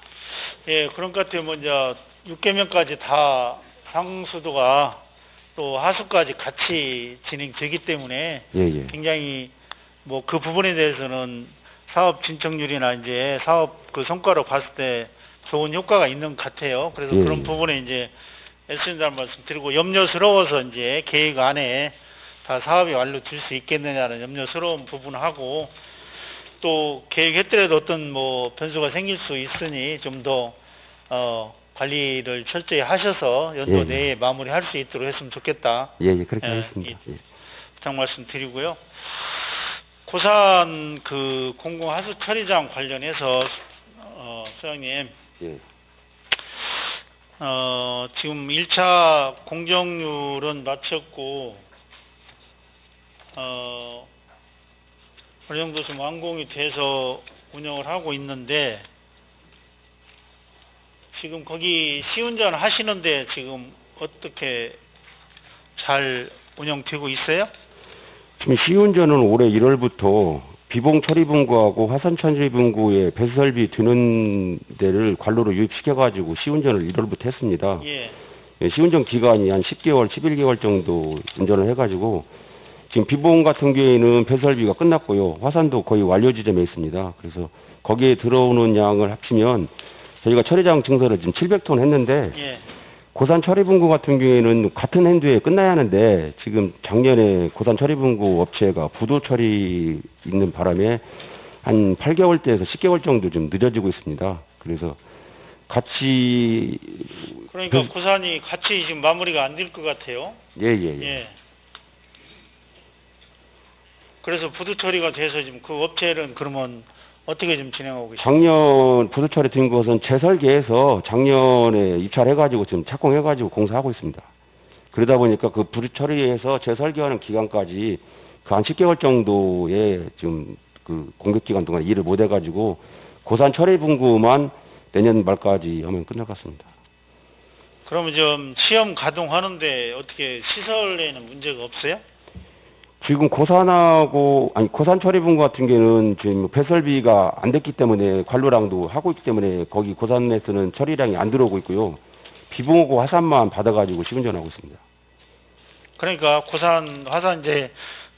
예, 그런 것 같아요. 먼저 6개명까지 다 상수도가 또 하수까지 같이 진행되기 때문에 예. 굉장히 뭐 그 부분에 대해서는 사업 진척률이나 이제 사업 그 성과로 봤을 때 좋은 효과가 있는 것 같아요. 그래서 예. 그런 부분에 이제 애쓴다는 말씀드리고 염려스러워서 이제 계획 안에 다 사업이 완료될 수 있겠느냐는 염려스러운 부분하고 또 계획했더라도 어떤 뭐 변수가 생길 수 있으니 좀 더 관리를 철저히 하셔서 연도 예. 내에 마무리할 수 있도록 했으면 좋겠다. 예, 그렇게 예, 하겠습니다. 예. 부탁 말씀드리고요. 고산 그 공공하수 처리장 관련해서 소장님 예. 지금 1차 공정률은 마쳤고 어느 정도 좀 완공이 돼서 운영을 하고 있는데 지금 거기 시운전 하시는데 지금 어떻게 잘 운영되고 있어요? 지금 시운전은 올해 1월부터 비봉 처리분구하고 화산 처리분구에 배수설비 드는 데를 관로로 유입시켜가지고 시운전을 1월부터 했습니다. 예. 예, 시운전 기간이 한 10개월, 11개월 정도 운전을 해가지고 지금 비봉 같은 경우에는 배수설비가 끝났고요. 화산도 거의 완료 지점에 있습니다. 그래서 거기에 들어오는 양을 합치면 저희가 처리장 증설을 지금 700톤 했는데 예. 고산 처리분구 같은 경우에는 같은 해인두에 끝나야 하는데 지금 작년에 고산 처리분구 업체가 부도 처리 있는 바람에 한 8개월대에서 10개월 정도 좀 늦어지고 있습니다. 그래서 같이 그러니까 고산이 같이 지금 마무리가 안 될 것 같아요. 예. 그래서 부도 처리가 돼서 지금 그 업체는 그러면 어떻게 좀 진행하고 계십니까? 작년 부도 처리 된 것은 재설계해서 작년에 입찰해가지고 지금 착공해가지고 공사하고 있습니다. 그러다 보니까 그 부도 처리해서 재설계하는 기간까지 그 한 10개월 정도의 지금 그 공격 기간 동안 일을 못 해가지고 고산 처리 분구만 내년 말까지 하면 끝날 것 같습니다. 그러면 좀 시험 가동하는데 어떻게 시설에는 문제가 없어요? 지금 고산 처리 분구 같은 경우는 지금 배설비가 안 됐기 때문에 관로량도 하고 있기 때문에 거기 고산에서는 처리량이 안 들어오고 있고요. 비봉하고 화산만 받아가지고 시운전하고 있습니다. 그러니까 고산, 화산 이제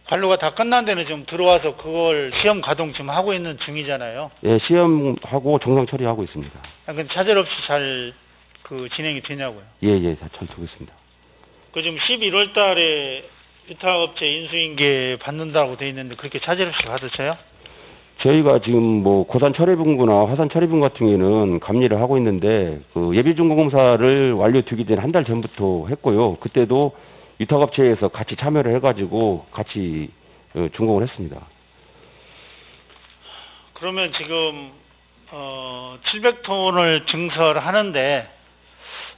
관로가 다 끝난 데는 좀 들어와서 그걸 시험 가동 지금 하고 있는 중이잖아요. 예, 시험하고 정상 처리하고 있습니다. 근데 차질 없이 잘 그 진행이 되냐고요. 예, 잘 되고 있습니다. 그 지금 11월 달에 유탁업체 인수인계 받는다고 돼 있는데 그렇게 차질 없이 받으세요? 저희가 지금 뭐 고산 처리분구나 화산 처리분구 같은 경우에는 감리를 하고 있는데 그 예비준공검사를 완료되기 전에 한 달 전부터 했고요. 그때도 유탁업체에서 같이 참여를 해가지고 같이 준공을 했습니다. 그러면 지금 700톤을 증설하는데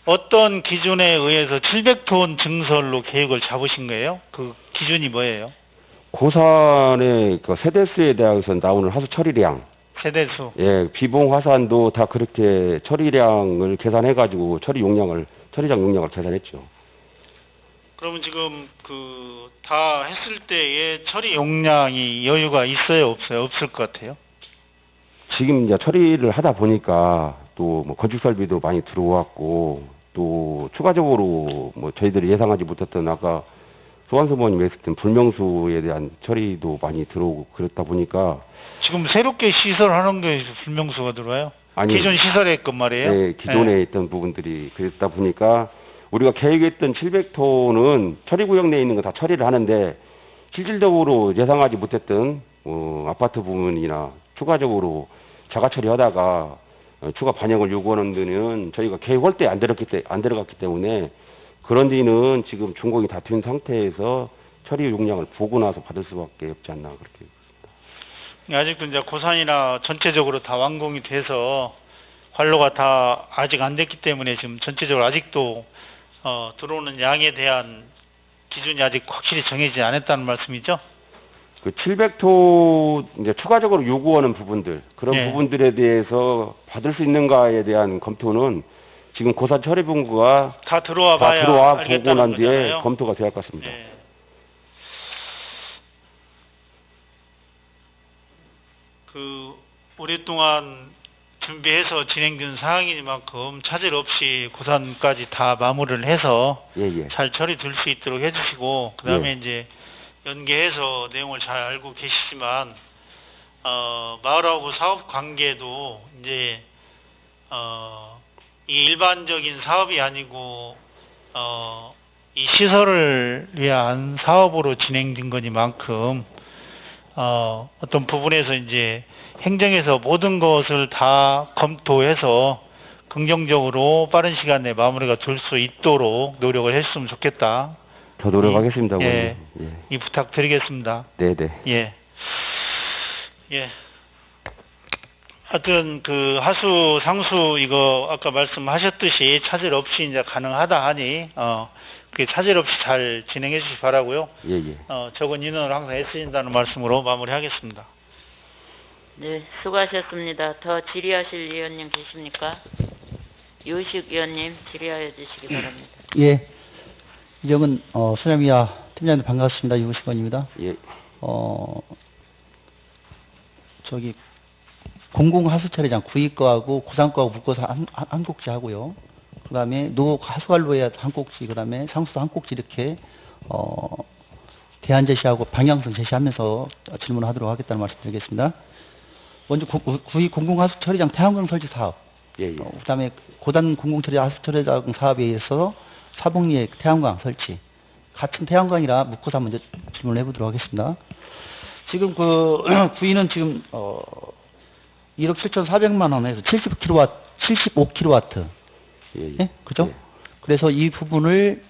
어떤 기준에 의해서 700톤 증설로 계획을 잡으신 거예요? 그 기준이 뭐예요? 고산의 그 세대수에 대해서 나오는 하수 처리량, 세대수. 예, 비봉 화산도 다 그렇게 처리량을 계산해가지고 처리장 용량을 계산했죠. 그러면 지금 그 다 했을 때의 처리 용량이 여유가 있어요, 없어요? 없을 것 같아요. 지금 이제 처리를 하다 보니까 또 뭐 건축 설비도 많이 들어왔고 또 추가적으로 뭐 저희들이 예상하지 못했던 아까 소환서모님 했을 땐 불명수에 대한 처리도 많이 들어오고 그랬다 보니까 지금 새롭게 시설하는 게 불명수가 들어와요? 아니 기존 시설에 건 말이에요? 네, 기존에 있던 부분들이 그랬다 보니까 우리가 계획했던 700톤은 처리구역 내에 있는 거 다 처리를 하는데 실질적으로 예상하지 못했던 아파트 부분이나 추가적으로 자가 처리하다가 추가 반영을 요구하는 데는 저희가 계획할 때 안 들어갔기 때문에 그런 데는 지금 준공이 다 된 상태에서 처리 용량을 보고 나서 받을 수밖에 없지 않나 그렇게. 아직도 이제 고산이나 전체적으로 다 완공이 돼서 관로가 다 아직 안 됐기 때문에 지금 전체적으로 아직도 들어오는 양에 대한 기준이 아직 확실히 정해지지 않았다는 말씀이죠? 그 700톤 이제 추가적으로 요구하는 부분들 그런 예. 부분들에 대해서 받을 수 있는가에 대한 검토는 지금 고산처리본부가 다 들어와 다 봐야 들어와 보고 알겠다는 난 뒤에 거잖아요. 검토가 돼야 할 것 같습니다. 예. 그 오랫동안 준비해서 진행된 사항이니만큼 차질 없이 고산까지 다 마무리를 해서 예, 예. 잘 처리될 수 있도록 해주시고 그다음에 예. 이제 연계해서 내용을 잘 알고 계시지만 마을하고 사업 관계도 이제 이 일반적인 사업이 아니고 이 시설을 위한 사업으로 진행된 거니만큼 어떤 부분에서 이제 행정에서 모든 것을 다 검토해서 긍정적으로 빠른 시간 내에 마무리가 될 수 있도록 노력을 했으면 좋겠다. 더 노력하겠습니다. 예. 의원님. 이 부탁드리겠습니다. 네, 네. 예. 예. 하여튼 그 하수 상수 이거 아까 말씀하셨듯이 차질 없이 이제 가능하다 하니 그게 차질 없이 잘 진행해 주시기 바라고요. 예, 예. 적은 인원을 항상 애쓰신다는 말씀으로 마무리하겠습니다. 네, 수고하셨습니다. 더 질의하실 위원님 계십니까? 유식 위원님 질의하여 주시기 바랍니다. 예. 이정은 소장이야 팀장님 반갑습니다. 유시건입니다. 예. 저기 공공하수처리장 구입거하고 고산거하고 묶어서 한 꼭지 하고요. 그다음에 노 하수관로에 한 꼭지, 그다음에 상수도 한 꼭지 이렇게 대안 제시하고 방향성 제시하면서 질문을 하도록 하겠다는 말씀드리겠습니다. 먼저 구입 공공하수처리장 태양광 설치 사업. 예, 예. 그다음에 고단 공공처리 하수처리장 사업에 의해서 사봉리에 태양광 설치. 같은 태양광이라 묶어서 한번 질문을 해보도록 하겠습니다. 지금 그 구이는 지금 1억 7,400만 원에서 75kW. 예, 예. 예? 그죠? 예. 그래서 이 부분을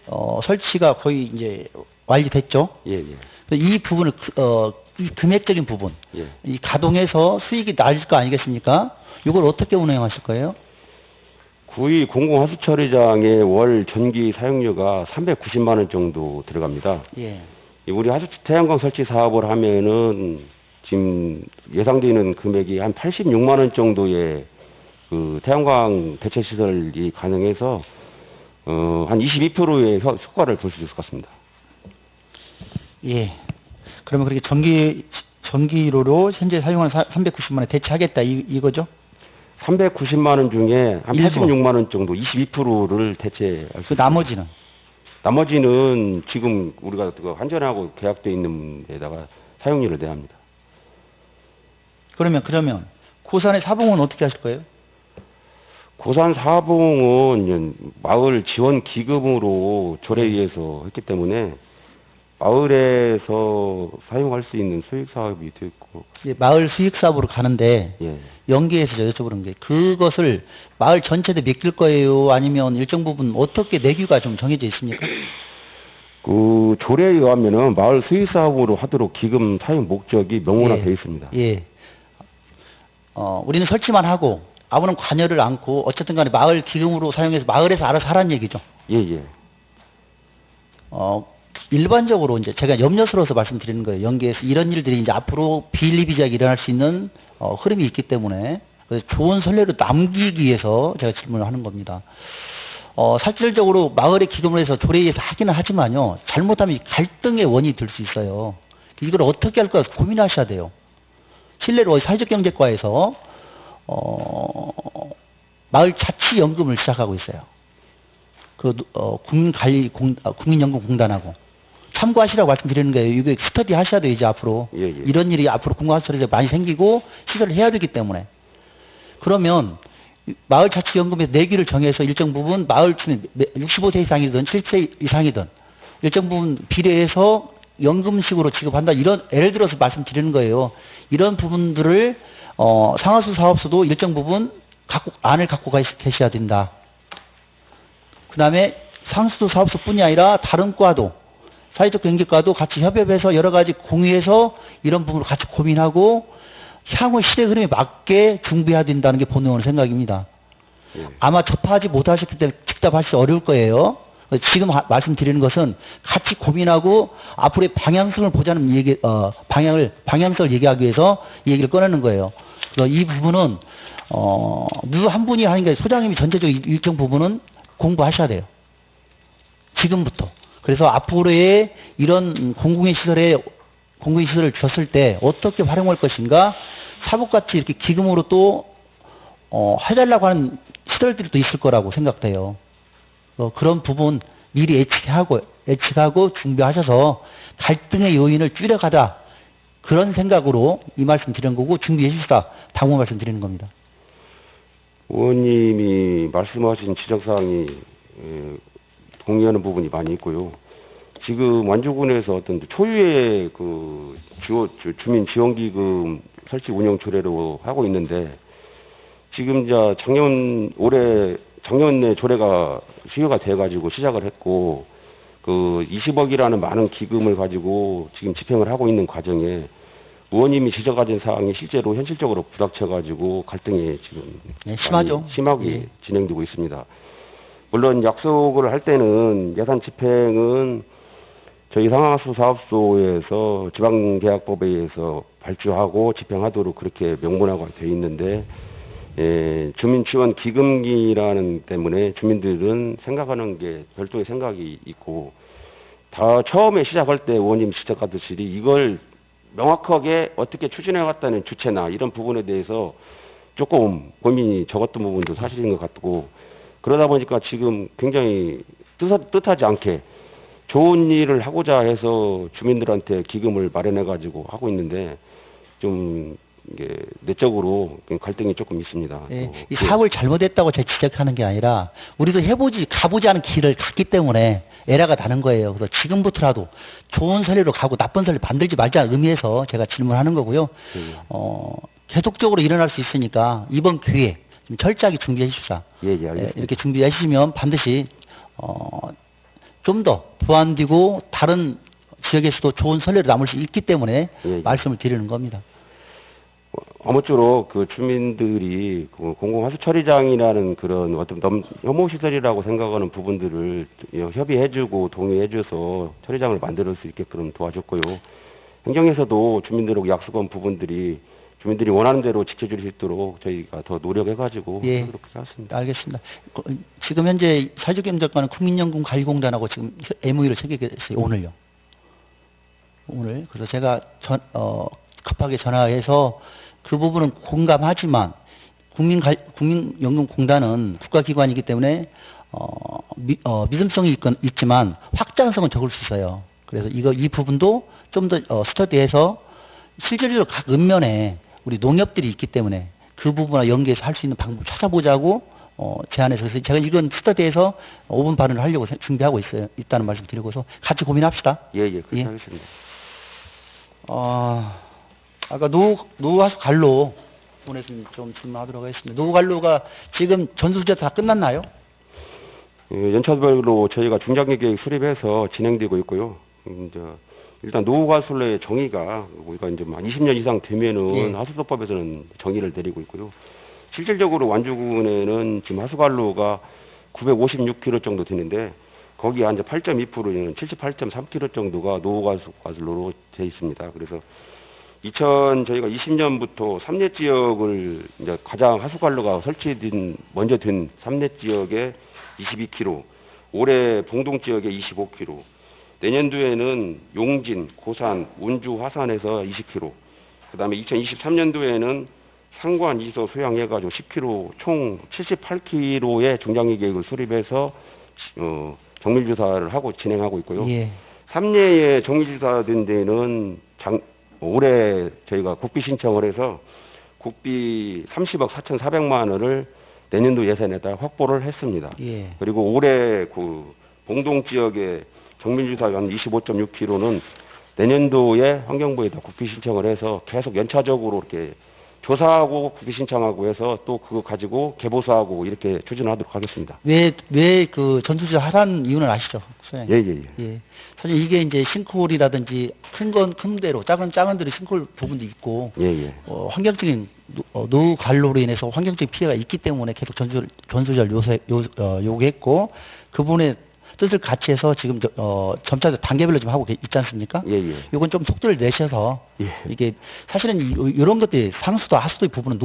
설치가 거의 이제 완료됐죠. 예, 예. 이 부분을 이 금액적인 부분, 예. 이 가동해서 수익이 낮을 거 아니겠습니까? 이걸 어떻게 운영하실 거예요? 구의 공공하수처리장의 월 전기 사용료가 390만 원 정도 들어갑니다. 예. 우리 하수 태양광 설치 사업을 하면은 지금 예상되는 금액이 한 86만 원 정도의 그 태양광 대체 시설이 가능해서 한 22%의 효과를 볼 수 있을 것 같습니다. 예. 그러면 그렇게 전기료로 현재 사용하는 390만 원 대체하겠다 이거죠? 390만 원 중에 한 일부. 86만 원 정도, 22%를 대체할 수 그 있습니다. 나머지는? 나머지는 지금 우리가 그 한전하고 계약돼 있는 데다가 사용료를 내야 합니다. 그러면 고산의 사봉은 어떻게 하실 거예요? 고산 사봉은 마을 지원 기금으로 조례위에서 했기 때문에 마을에서 사용할 수 있는 수익 사업이 되어 있고. 이제 마을 수익 사업으로 가는데 예. 연계해서 여쭤보는 게 그것을 마을 전체에 맡길 거예요? 아니면 일정 부분 어떻게 내규가 좀 정해져 있습니까? 그 조례에 의하면은 마을 수익 사업으로 하도록 기금 사용 목적이 명문화되어 예. 있습니다. 예. 우리는 설치만 하고 아무런 관여를 않고 어쨌든 간에 마을 기금으로 사용해서 마을에서 알아서 하라는 얘기죠. 예, 예. 일반적으로 이제 제가 염려스러워서 말씀드리는 거예요. 연계해서 이런 일들이 이제 앞으로 비일비재하게 일어날 수 있는 흐름이 있기 때문에 그래서 좋은 선례로 남기기 위해서 제가 질문을 하는 겁니다. 실질적으로 마을의 기금을 해서 조례에서 하기는 하지만요. 잘못하면 갈등의 원인이 될 수 있어요. 이걸 어떻게 할까 고민하셔야 돼요. 실내로 사회적 경제과에서 마을 자치연금을 시작하고 있어요. 국민연금공단하고 참고하시라고 말씀드리는 거예요. 이거 스터디 하셔야 돼요, 이제 앞으로. 예, 예. 이런 일이 앞으로 공공하수처리가 많이 생기고 시설을 해야 되기 때문에. 그러면 마을 자치연금에서 내기를 정해서 일정 부분 마을 주민 65세 이상이든 7세 이상이든 일정 부분 비례해서 연금식으로 지급한다. 이런 예를 들어서 말씀드리는 거예요. 이런 부분들을 상하수 사업소도 일정 부분 안을 갖고 계셔야 된다. 그 다음에 상수도 사업소뿐이 아니라 다른 과도 사회적 경제과도 같이 협업해서 여러 가지 공유해서 이런 부분을 같이 고민하고 향후 시대 흐름에 맞게 준비해야 된다는 게 본능의 생각입니다. 예. 아마 접하지 못하셨기 때문에 직접 하시기 어려울 거예요. 지금 말씀드리는 것은 같이 고민하고 앞으로의 방향성을 보자는 얘기, 방향성을 얘기하기 위해서 이 얘기를 꺼내는 거예요. 그래서 이 부분은, 누구 한 분이 하니까 소장님이 전체적인 일정 부분은 공부하셔야 돼요. 지금부터. 그래서 앞으로의 이런 공공의 시설을 줬을 때 어떻게 활용할 것인가, 사복같이 이렇게 기금으로 또, 해달라고 하는 시설들이 또 있을 거라고 생각돼요. 그런 부분 미리 예측하고 준비하셔서 갈등의 요인을 줄여가자. 그런 생각으로 이 말씀 드리는 거고, 준비해 주시다. 당부 말씀 드리는 겁니다. 의원님이 말씀하신 지적사항이 동의하는 부분이 많이 있고요. 지금 완주군에서 어떤 초유의 그 주민 지원기금 설치 운영 조례로 하고 있는데, 지금 작년에 조례가 수요가 돼가지고 시작을 했고, 그 20억이라는 많은 기금을 가지고 지금 집행을 하고 있는 과정에 의원님이 지적하신 사항이 실제로 현실적으로 부닥쳐가지고 갈등이 지금 네, 심하죠. 심하게 예. 진행되고 있습니다. 물론 약속을 할 때는 예산 집행은 저희 상하수 사업소에서 지방계약법에 의해서 발주하고 집행하도록 그렇게 명문화가 되어 있는데, 주민 지원 기금이라는 때문에 주민들은 생각하는 게 별도의 생각이 있고, 다 처음에 시작할 때 의원님 지적하듯이 이걸 명확하게 어떻게 추진해갔다는 주체나 이런 부분에 대해서 조금 고민이 적었던 부분도 사실인 것 같고, 그러다 보니까 지금 굉장히 뜻하지 않게 좋은 일을 하고자 해서 주민들한테 기금을 마련해가지고 하고 있는데, 좀 이게 내적으로 갈등이 조금 있습니다. 예, 이 사업을 잘못했다고 제가 지적하는 게 아니라, 우리도 가보지 않은 길을 갔기 때문에 에러가 나는 거예요. 그래서 지금부터라도 좋은 선례로 가고 나쁜 선례 만들지 말자는 의미에서 제가 질문하는 거고요. 계속적으로 일어날 수 있으니까 이번 기회에 좀 철저하게 준비해 주십사. 예, 알겠습니다. 이렇게 준비해 주시면 반드시 좀 더 보완되고 다른 지역에서도 좋은 선례로 남을 수 있기 때문에 말씀을 드리는 겁니다. 아무쪼록 그 주민들이 그 공공하수 처리장이라는 그런 어떤 혐오 시설이라고 생각하는 부분들을 협의해주고 동의해줘서 처리장을 만들 수 있게끔 도와줬고요. 행정에서도 주민들하고 약속한 부분들이 주민들이 원하는 대로 지켜줄 수 있도록 저희가 더 노력해가지고 그렇게 하겠습니다. 알겠습니다. 지금 현재 사회적임자관은 국민연금 관리공단하고 지금 MOU를 체결했어요. 오늘요. 오늘. 그래서 제가 급하게 전화해서 그 부분은 공감하지만 국민연금공단은 국가기관이기 때문에 믿음성이 있지만 확장성은 적을 수 있어요. 그래서 이 부분도 좀 더 스터디해서 실질적으로 각 읍면에 우리 농협들이 있기 때문에 그 부분과 연계해서 할 수 있는 방법을 찾아보자고 제안해서, 그래서 제가 이건 스터디해서 5분 발언을 하려고 준비하고 있다는 말씀 드리고서 같이 고민합시다. 그렇게 하겠습니다. 아까 노후가수 관로 부분에서 좀 질문하도록 하겠습니다. 노후관로가 지금 전수조사 다 끝났나요? 연차별로 저희가 중장기 계획 수립해서 진행되고 있고요. 일단 노후가술의 정의가 우리가 이제 20년 이상 되면은 하수도법에서는 정의를 내리고 있고요. 실질적으로 완주군에는 지금 하수관로가 956km 정도 되는데, 거기 한 8.2%는 78.3km 정도가 노후가술로로 되어 있습니다. 그래서 저희가 20년부터 3례 지역을 이제 가장 하수관로가 먼저 된 3례 지역에 22km, 올해 봉동 지역에 25km, 내년도에는 용진, 고산, 운주, 화산에서 20km, 그 다음에 2023년도에는 상관, 이서, 소양해가지고 10km, 총 78km의 중장기 계획을 수립해서 정밀조사를 하고 진행하고 있고요. 3례의 정밀조사된 데는 올해 저희가 국비 신청을 해서 국비 30억 4,400만 원을 내년도 예산에다 확보를 했습니다. 그리고 올해 그 봉동 지역의 정밀조사 한 25.6km는 내년도에 환경부에다 국비 신청을 해서 계속 연차적으로 이렇게 조사하고 국회 신청하고 해서 또 그거 가지고 개보수하고 이렇게 추진하도록 하겠습니다. 왜 그 전수조사 하라는 이유는 아시죠? 소장님? 예. 사실 이게 이제 싱크홀이라든지 큰 대로 작은 대로 싱크홀 부분도 있고 예. 환경적인 노후 관로로 인해서 환경적인 피해가 있기 때문에 계속 전수조사를 요구했고 그분의 뜻을 같이 해서 지금 점차 단계별로 좀 하고 있지 않습니까? 예. 이건 좀 속도를 내셔서 이게 사실은 이런 것들이 상수도 하수도의 부분은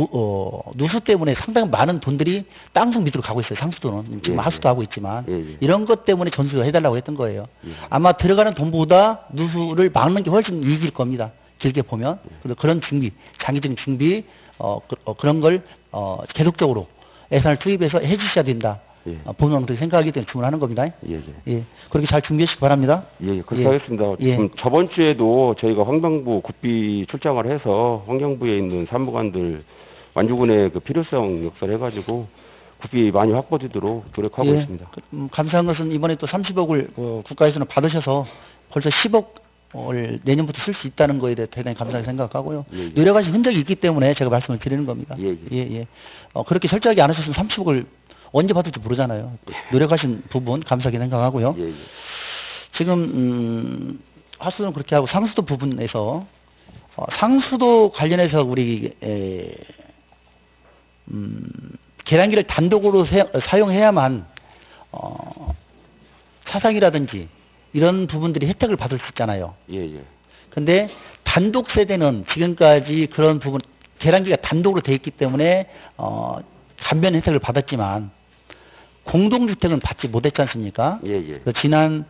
누수 때문에 상당히 많은 돈들이 땅속 밑으로 가고 있어요. 상수도는 지금 하수도 하고 있지만 이런 것 때문에 전수 해달라고 했던 거예요. 아마 들어가는 돈보다 누수를 막는 게 훨씬 이익일 겁니다. 길게 보면 그런 준비, 장기적인 준비 그런 걸 계속적으로 예산을 투입해서 해주셔야 된다. 본원들이 생각하기 때문에 주문하는 겁니다. 예. 그렇게 잘 준비하시기 바랍니다. 그렇게 하겠습니다. 지금 저번 주에도 저희가 환경부 국비 출장을 해서 환경부에 있는 산부관들 완주군의 그 필요성 역사를 해가지고 국비 많이 확보되도록 노력하고 있습니다. 감사한 것은 이번에 또 30억을 국가에서는 받으셔서 벌써 10억을 내년부터 쓸 수 있다는 거에 대해 대단히 감사하게 생각하고요. 노력하신 흔적이 있기 때문에 제가 말씀을 드리는 겁니다. 그렇게 철저하게 안 하셨으면 30억을 언제 받을지 모르잖아요. 노력하신 부분 감사하게 생각하고요. 지금 하수도는 그렇게 하고 상수도 부분에서 상수도 관련해서 우리 계량기를 단독으로 사용해야만 사상이라든지 이런 부분들이 혜택을 받을 수 있잖아요. 근데 단독 세대는 지금까지 그런 부분 계량기가 단독으로 돼 있기 때문에 감면 혜택을 받았지만 공동주택은 받지 못했지 않습니까? 지난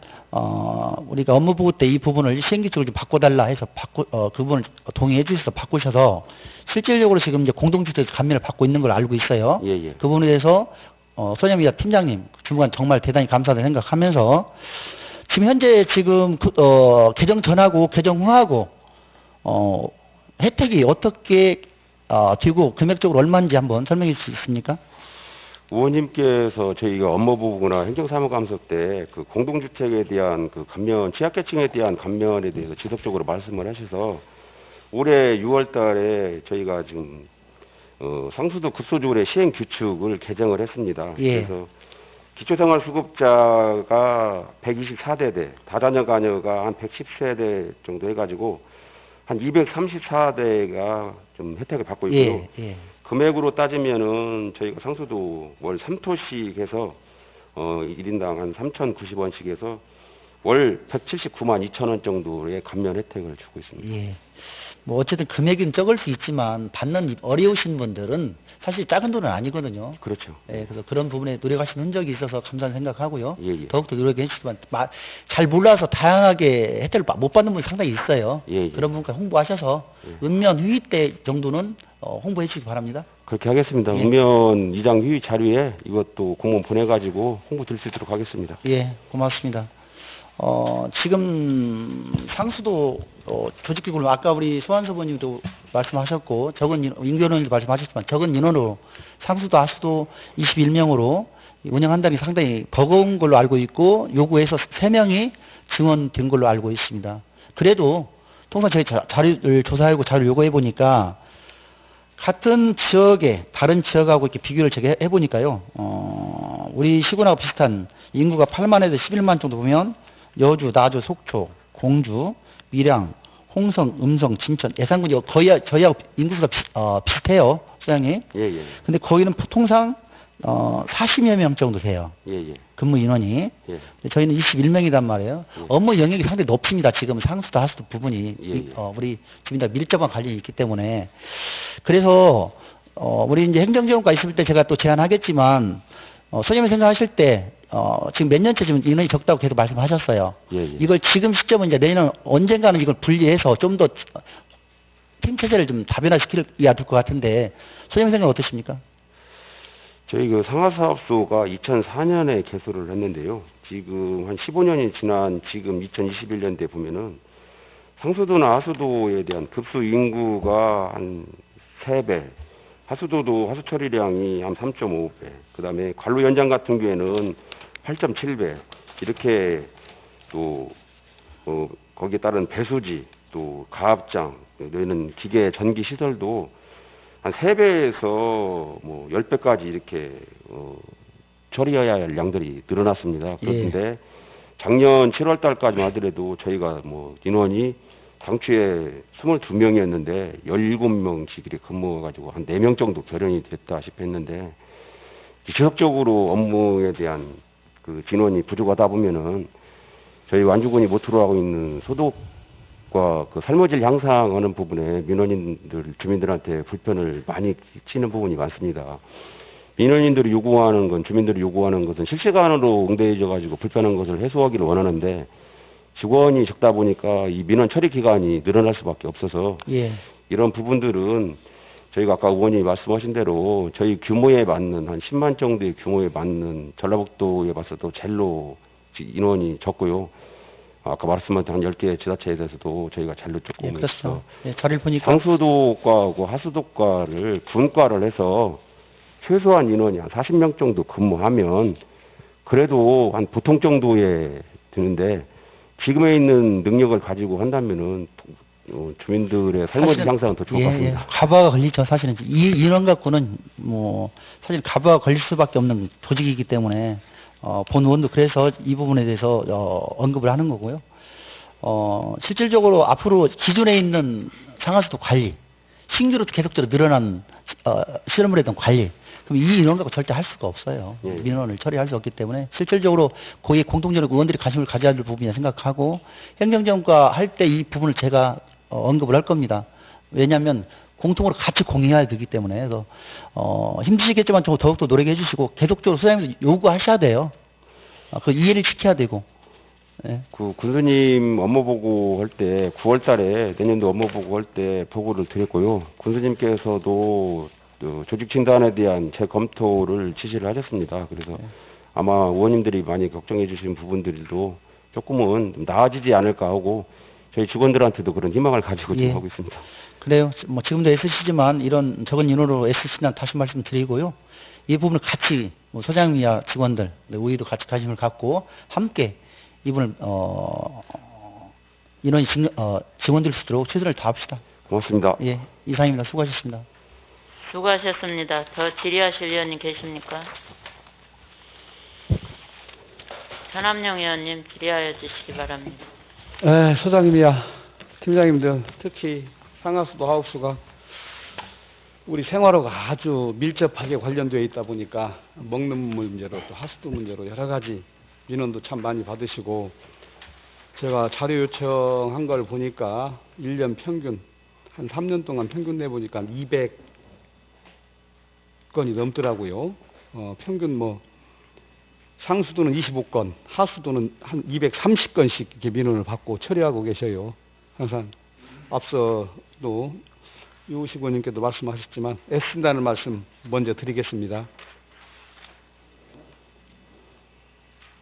우리가 업무보고 때 이 부분을 시행규칙을 좀 바꿔달라 해서 그 부분을 동의해 주셔서 바꾸셔서 실질적으로 지금 이제 공동주택 감면을 받고 있는 걸 알고 있어요. 그 부분에 대해서 소장님이나 팀장님 주무관 정말 대단히 감사하다 생각하면서 지금 현재 지금 개정 전하고 개정 후하고 혜택이 어떻게 되고 금액적으로 얼마인지 한번 설명해 주실 수 있습니까? 의원님께서 저희가 업무보고나 행정사무감사 때 그 공동주택에 대한 그 감면, 취약계층에 대한 감면에 대해서 지속적으로 말씀을 하셔서 올해 6월 달에 저희가 지금 상수도 급소조례 시행 규칙을 개정을 했습니다. 그래서 기초생활수급자가 124세대, 다자녀 가녀가 한 110세대 정도 해가지고 한 234대가 좀 혜택을 받고 있고요. 금액으로 따지면은 저희가 상수도 월 3토씩 해서 1인당 한 3,090원씩 해서 월 179만 2천 원 정도의 감면 혜택을 주고 있습니다. 뭐 어쨌든 금액은 적을 수 있지만 받는 어려우신 분들은 사실 작은 돈은 아니거든요. 그렇죠. 그래서 그런 부분에 노력하신 흔적이 있어서 감사한 생각하고요. 더욱더 노력해 주시지만 잘 몰라서 다양하게 혜택을 못 받는 분이 상당히 있어요. 그런 분까지 홍보하셔서 읍면 휴위 때 정도는 홍보해 주시기 바랍니다. 그렇게 하겠습니다. 읍면 이장 휴위 자료에 이것도 공문 보내가지고 홍보 드릴 수 있도록 하겠습니다. 고맙습니다. 지금 상수도 조직기구로 아까 우리 소환서 의원님도 말씀하셨고 임교원님도 말씀하셨지만 적은 인원으로 상수도 하수도 21명으로 운영한다는 게 상당히 버거운 걸로 알고 있고 요구해서 3명이 증원된 걸로 알고 있습니다. 그래도 통상 저희 자료를 조사하고 자료를 요구해 보니까 같은 지역에 다른 지역하고 이렇게 비교를 제가 해보니까요. 우리 시군하고 비슷한 인구가 8만에서 11만 정도 보면 여주, 나주, 속초, 공주, 밀양, 홍성, 음성, 진천, 예산군이 거의 저희하고 인구수가 비슷해요, 소장님. 근데 거기는 통상 40여 명 정도 돼요. 근무 인원이. 저희는 21명이란 말이에요. 업무 영역이 상당히 높습니다. 지금 상수도 하수도 부분이 우리 주민들 밀접한 관련이 있기 때문에. 그래서 우리 이제 행정지원과 있을 때 제가 또 제안하겠지만 소장님이 생각하실 때 지금 몇 년째 지금 인원이 적다고 계속 말씀하셨어요. 이걸 지금 시점은 이제 내년 언젠가는 이걸 분리해서 좀 더 팀 체제를 좀 다변화시켜야 될 것 같은데 소장님 생각 어떠십니까? 저희 그 상하사업소가 2004년에 개소를 했는데요. 지금 한 15년이 지난 지금 2021년대 보면은 상수도나 하수도에 대한 급수 인구가 한 3배, 하수도도 하수 처리량이 한 3.5배, 그 다음에 관로 연장 같은 경우에는 8.7배, 이렇게 또, 거기에 따른 배수지, 또 가압장, 너희는 기계 전기 시설도 한 3배에서 뭐 10배까지 이렇게 처리해야 할 양들이 늘어났습니다. 그런데 작년 7월 달까지만 하더라도 저희가 뭐 인원이 당초에 22명이었는데 17명씩 이렇게 근무해가지고 한 4명 정도 결연이 됐다시피 했는데 지속적으로 업무에 대한 그 진원이 부족하다 보면은 저희 완주군이 못 들어가고 있는 소득과 그 삶의 질 향상하는 부분에 민원인들, 주민들한테 불편을 많이 끼치는 부분이 많습니다. 민원인들이 요구하는 건, 주민들이 요구하는 것은 실시간으로 응대해져 가지고 불편한 것을 해소하기를 원하는데 직원이 적다 보니까 이 민원 처리 기간이 늘어날 수밖에 없어서 예. 이런 부분들은 저희가 아까 의원님이 말씀하신 대로 저희 규모에 맞는 한 10만 정도의 규모에 맞는 전라북도에 봐서도 젤로 인원이 적고요. 아까 말씀하신 한 10개 지자체에 대해서도 저희가 젤로 조금 그렇죠. 예, 자리를 보니까 상수도과하고 하수도과를 분과를 해서 최소한 인원이 한 40명 정도 근무하면 그래도 한 보통 정도에 드는데 지금에 있는 능력을 가지고 한다면은 주민들의 삶의 질 향상은 더 좋을 것 같습니다. 가부가 걸리죠. 사실은 이 인원 갖고는 뭐 사실 가부가 걸릴 수밖에 없는 조직이기 때문에 본 의원도 그래서 이 부분에 대해서 언급을 하는 거고요. 실질적으로 앞으로 기존에 있는 상하수도 관리, 신규로 계속적으로 늘어난 실험을 했던 관리, 그럼 이 인원 갖고 절대 할 수가 없어요. 예. 민원을 처리할 수 없기 때문에 실질적으로 거기에 공통적으로 의원들이 관심을 가져야 될 부분이라 생각하고 행정정과 할 때 이 부분을 제가 언급을 할 겁니다. 왜냐하면 공통으로 같이 공유해야 되기 때문에 그래서 힘드시겠지만 더욱더 노력해 주시고 계속적으로 소장님도 요구하셔야 돼요. 그 이해를 시켜야 되고. 예. 그 군수님 업무 보고 할 때 9월 달에 내년도 업무 보고 할 때 보고를 드렸고요. 군수님께서도 조직 진단에 대한 재검토를 지시를 하셨습니다. 그래서 아마 의원님들이 많이 걱정해 주신 부분들도 조금은 좀 나아지지 않을까 하고 저희 직원들한테도 그런 희망을 가지고 지금 하고 있습니다. 그래요. 뭐 지금도 SC지만 이런 적은 인원으로 SC는 다시 말씀드리고요. 이 부분을 같이 뭐 소장이야 직원들, 우리도 같이 관심을 갖고 함께 이분을 인원이 증원될 수 있도록 최선을 다합시다. 고맙습니다. 예, 이상입니다. 수고하셨습니다. 수고하셨습니다. 더 질의하실 의원님 계십니까? 전함용 의원님 질의하여 주시기 바랍니다. 소장님이야, 팀장님들, 특히 상하수도 하우스가 우리 생활하고 아주 밀접하게 관련되어 있다 보니까 먹는 문제로 또 하수도 문제로 여러 가지 민원도 참 많이 받으시고 제가 자료 요청한 걸 보니까 1년 평균 한 3년 동안 평균 내보니까 200건이 넘더라고요. 평균 뭐 상수도는 25건, 하수도는 한 230건씩 이렇게 민원을 받고 처리하고 계셔요. 항상 앞서도 유우식 의원님께도 말씀하셨지만 애쓴다는 말씀 먼저 드리겠습니다.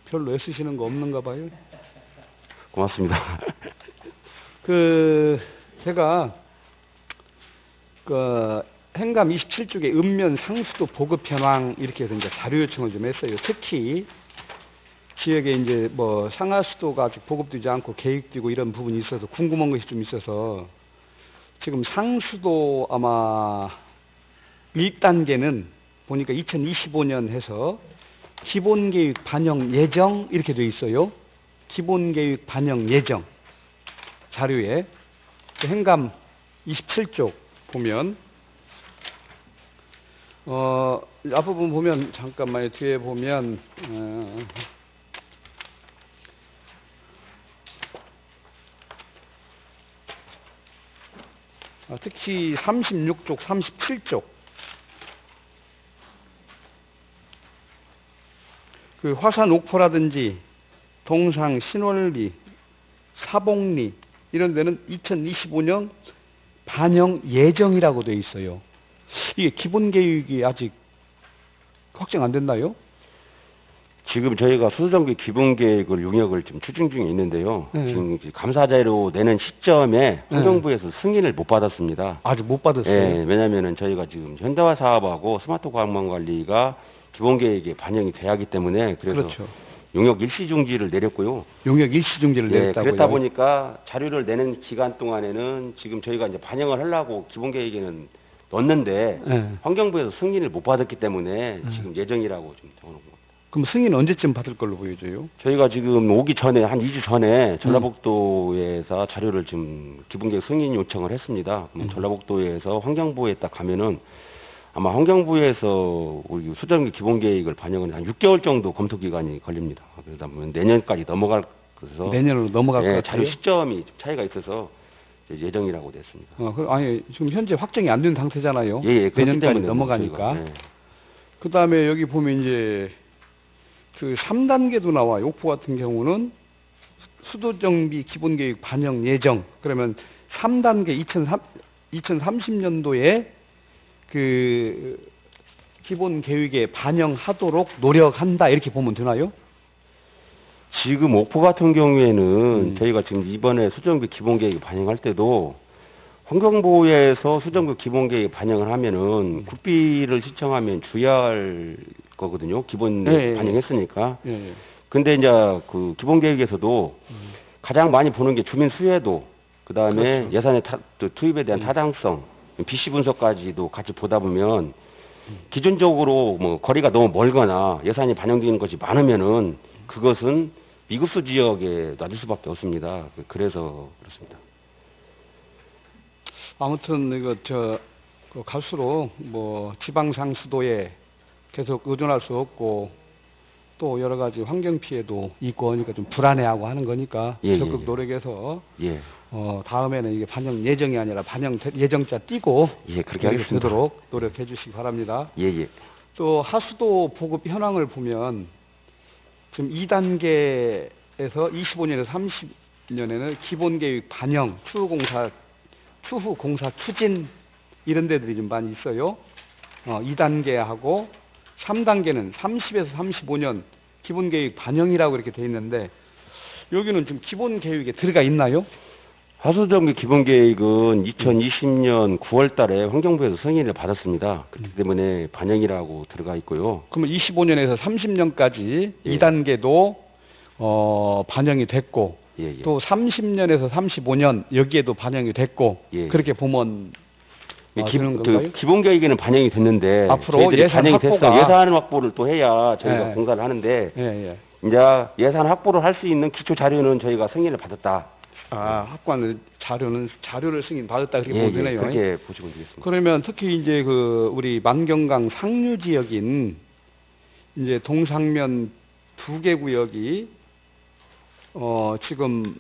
별로 애쓰시는 거 없는가 봐요. 고맙습니다. 제가 행감 27쪽에 읍면 상수도 보급 현황 이렇게 해서 이제 자료 요청을 좀 했어요. 특히 지역에 이제 뭐 상하수도가 아직 보급되지 않고 계획되고 이런 부분이 있어서 궁금한 것이 좀 있어서 지금 상수도 아마 1단계는 보니까 2025년 해서 기본계획 반영 예정 이렇게 돼 있어요. 기본계획 반영 예정 자료에 행감 27쪽 보면 앞부분 보면 잠깐만요. 뒤에 보면 특히 36쪽, 37쪽 그 화산 옥포라든지 동상, 신월리, 사복리 이런 데는 2025년 반영 예정이라고 돼 있어요. 이게 기본 계획이 아직 확정 안 됐나요? 지금 저희가 수도정비 기본 계획을 용역을 좀 추진 중에 있는데요. 지금 감사자료 내는 시점에 환경부에서 승인을 못 받았습니다. 아직 못 받았어요. 예, 왜냐면은 저희가 지금 현대화 사업하고 스마트 광만 관리가 기본 계획에 반영이 돼야 하기 때문에 그래서 그렇죠. 용역 일시 중지를 내렸고요. 용역 일시 중지를 예, 내렸다고요. 그랬다 보니까 자료를 내는 기간 동안에는 지금 저희가 이제 반영을 하려고 기본 계획에는 넣었는데 예. 환경부에서 승인을 못 받았기 때문에 지금 예정이라고 좀 적어놓은 겁니다. 그럼 승인 언제쯤 받을 걸로 보여져요? 저희가 지금 오기 전에 한 2주 전에 전라북도에서 자료를 좀 기본계획 승인 요청을 했습니다. 그러면 전라북도에서 환경부에 딱 가면은 아마 환경부에서 우리 수정기 기본계획을 반영은 한 6개월 정도 검토 기간이 걸립니다. 그러다 보면 내년까지 넘어갈 것에서 내년으로 넘어갈 것 예, 같아요. 자료 시점이 좀 차이가 있어서 이제 예정이라고 됐습니다. 아니 지금 현재 확정이 안 된 상태잖아요. 예, 예, 그렇기 내년까지 때문에 넘어가니까. 저희가, 예. 그 다음에 여기 보면 이제 그 3단계도 나와. 욕포 같은 경우는 수도정비 기본계획 반영 예정. 그러면 3단계 2030년도에 그 기본계획에 반영하도록 노력한다 이렇게 보면 되나요? 지금 옥포 같은 경우에는 저희가 지금 이번에 수정비 기본계획 반영할 때도 환경부에서 수정비 기본계획 반영을 하면은 국비를 신청하면 주의할 거거든요. 기본 네, 반영했으니까. 예. 근데 이제 그 기본계획에서도 가장 많이 보는 게 주민 수혜도, 그 다음에 그렇죠. 예산의 투입에 대한 타당성, BC 분석까지도 같이 보다 보면 기존적으로 뭐 거리가 너무 멀거나 예산이 반영되는 것이 많으면은 그것은 미급수 지역에 놔둘 수밖에 없습니다. 그래서 그렇습니다. 아무튼 이거 갈수록 뭐 지방상 수도에 계속 의존할 수 없고 또 여러 가지 환경 피해도 있고 하니까 좀 불안해하고 하는 거니까 예, 적극 예. 노력해서 예, 다음에는 이게 반영 예정이 아니라 반영 예정자 띄고 예, 그렇게 하겠습니다. 되도록 노력해 주시기 바랍니다. 예, 예. 또 하수도 보급 현황을 보면 지금 2단계에서 25년에서 30년에는 기본계획 반영, 추후 공사 추진 이런 데들이 좀 많이 있어요. 2단계하고 3단계는 30에서 35년 기본계획 반영이라고 이렇게 돼 있는데 여기는 좀 기본계획에 들어가 있나요? 하수정비 기본계획은 2020년 9월 달에 환경부에서 승인을 받았습니다. 그렇기 때문에 반영이라고 들어가 있고요. 그러면 25년에서 30년까지 예. 2단계도 반영이 됐고 예, 예. 또 30년에서 35년 여기에도 반영이 됐고 예. 그렇게 보면 되는 건가요? 기본계획에는 반영이 됐는데 앞으로 저희들이 예산 반영이 확보가- 됐어요. 예산 확보를 또 해야 저희가 예. 공사를 하는데 예. 이제 예산 확보를 할 수 있는 기초 자료는 저희가 승인을 받았다. 확보하는 자료를 승인 받았다 그렇게 예, 보면 예, 되네요. 그렇게 보시면 되겠습니다. 그러면 특히 이제 우리 만경강 상류 지역인 이제 동상면 2개 구역이 지금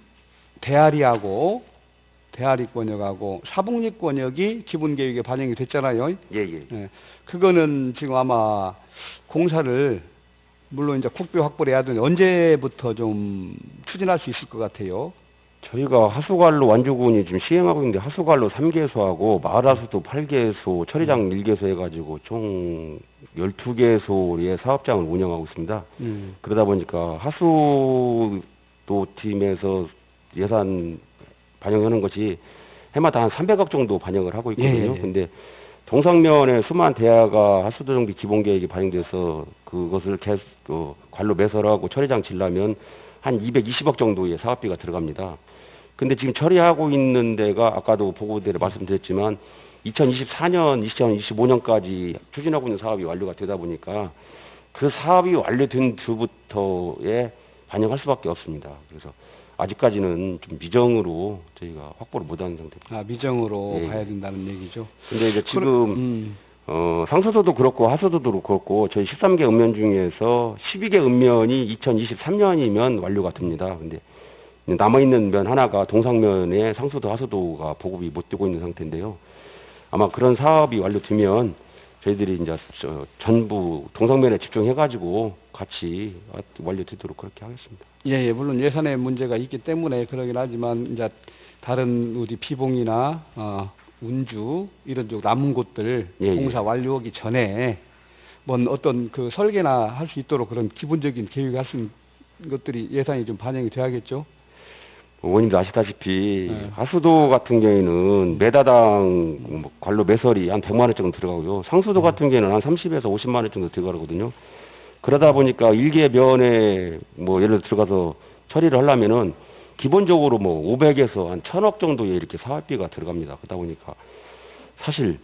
대하리권역하고 사북리권역이 기본계획에 반영이 됐잖아요. 예, 예. 예. 그거는 지금 아마 공사를 물론 이제 국비 확보를 해야 되는데 언제부터 좀 추진할 수 있을 것 같아요. 저희가 하수관로 완주군이 지금 시행하고 있는데 하수관로 3개소하고 마을하수도 8개소, 처리장 1개소 해가지고 총 12개소의 사업장을 운영하고 있습니다. 그러다 보니까 하수도 팀에서 예산 반영하는 것이 해마다 한 300억 정도 반영을 하고 있거든요. 예. 근데 동상면에 수많은 대하가 하수도 정비 기본계획이 반영돼서 그것을 계속 관로 매설하고 처리장 지려면 한 220억 정도의 사업비가 들어갑니다. 근데 지금 처리하고 있는 데가 아까도 보고대로 말씀드렸지만 2024년, 2025년까지 추진하고 있는 사업이 완료가 되다 보니까 그 사업이 완료된 뒤부터에 반영할 수밖에 없습니다. 그래서 아직까지는 좀 미정으로 저희가 확보를 못하는 상태입니다. 미정으로 예. 가야 된다는 얘기죠. 근데 이제 지금 상수도도 그렇고 하수도도 그렇고 저희 13개 읍면 중에서 12개 읍면이 2023년이면 완료가 됩니다. 근데 남아있는 면 하나가 동상면에 상수도 하수도가 보급이 못 되고 있는 상태인데요. 아마 그런 사업이 완료되면 저희들이 이제 전부 동상면에 집중해가지고 같이 완료되도록 그렇게 하겠습니다. 예, 물론 예산의 문제가 있기 때문에 그러긴 하지만 이제 다른 우리 비봉이나 운주 이런 쪽 남은 곳들 예, 공사 완료하기 전에 어떤 그 설계나 할 수 있도록 그런 기본적인 계획을 할 수 있는 것들이 예산이 좀 반영이 돼야겠죠. 의원님도 아시다시피 네. 하수도 같은 경우에는 매다당 관로 매설이 한 100만 원 정도 들어가고요. 상수도 같은 경우에는 한 30에서 50만 원 정도 들어가거든요. 그러다 보니까 일개 면에 예를 들어 들어가서 처리를 하려면은 기본적으로 500에서 한 1000억 정도의 이렇게 사업비가 들어갑니다. 그러다 보니까 사실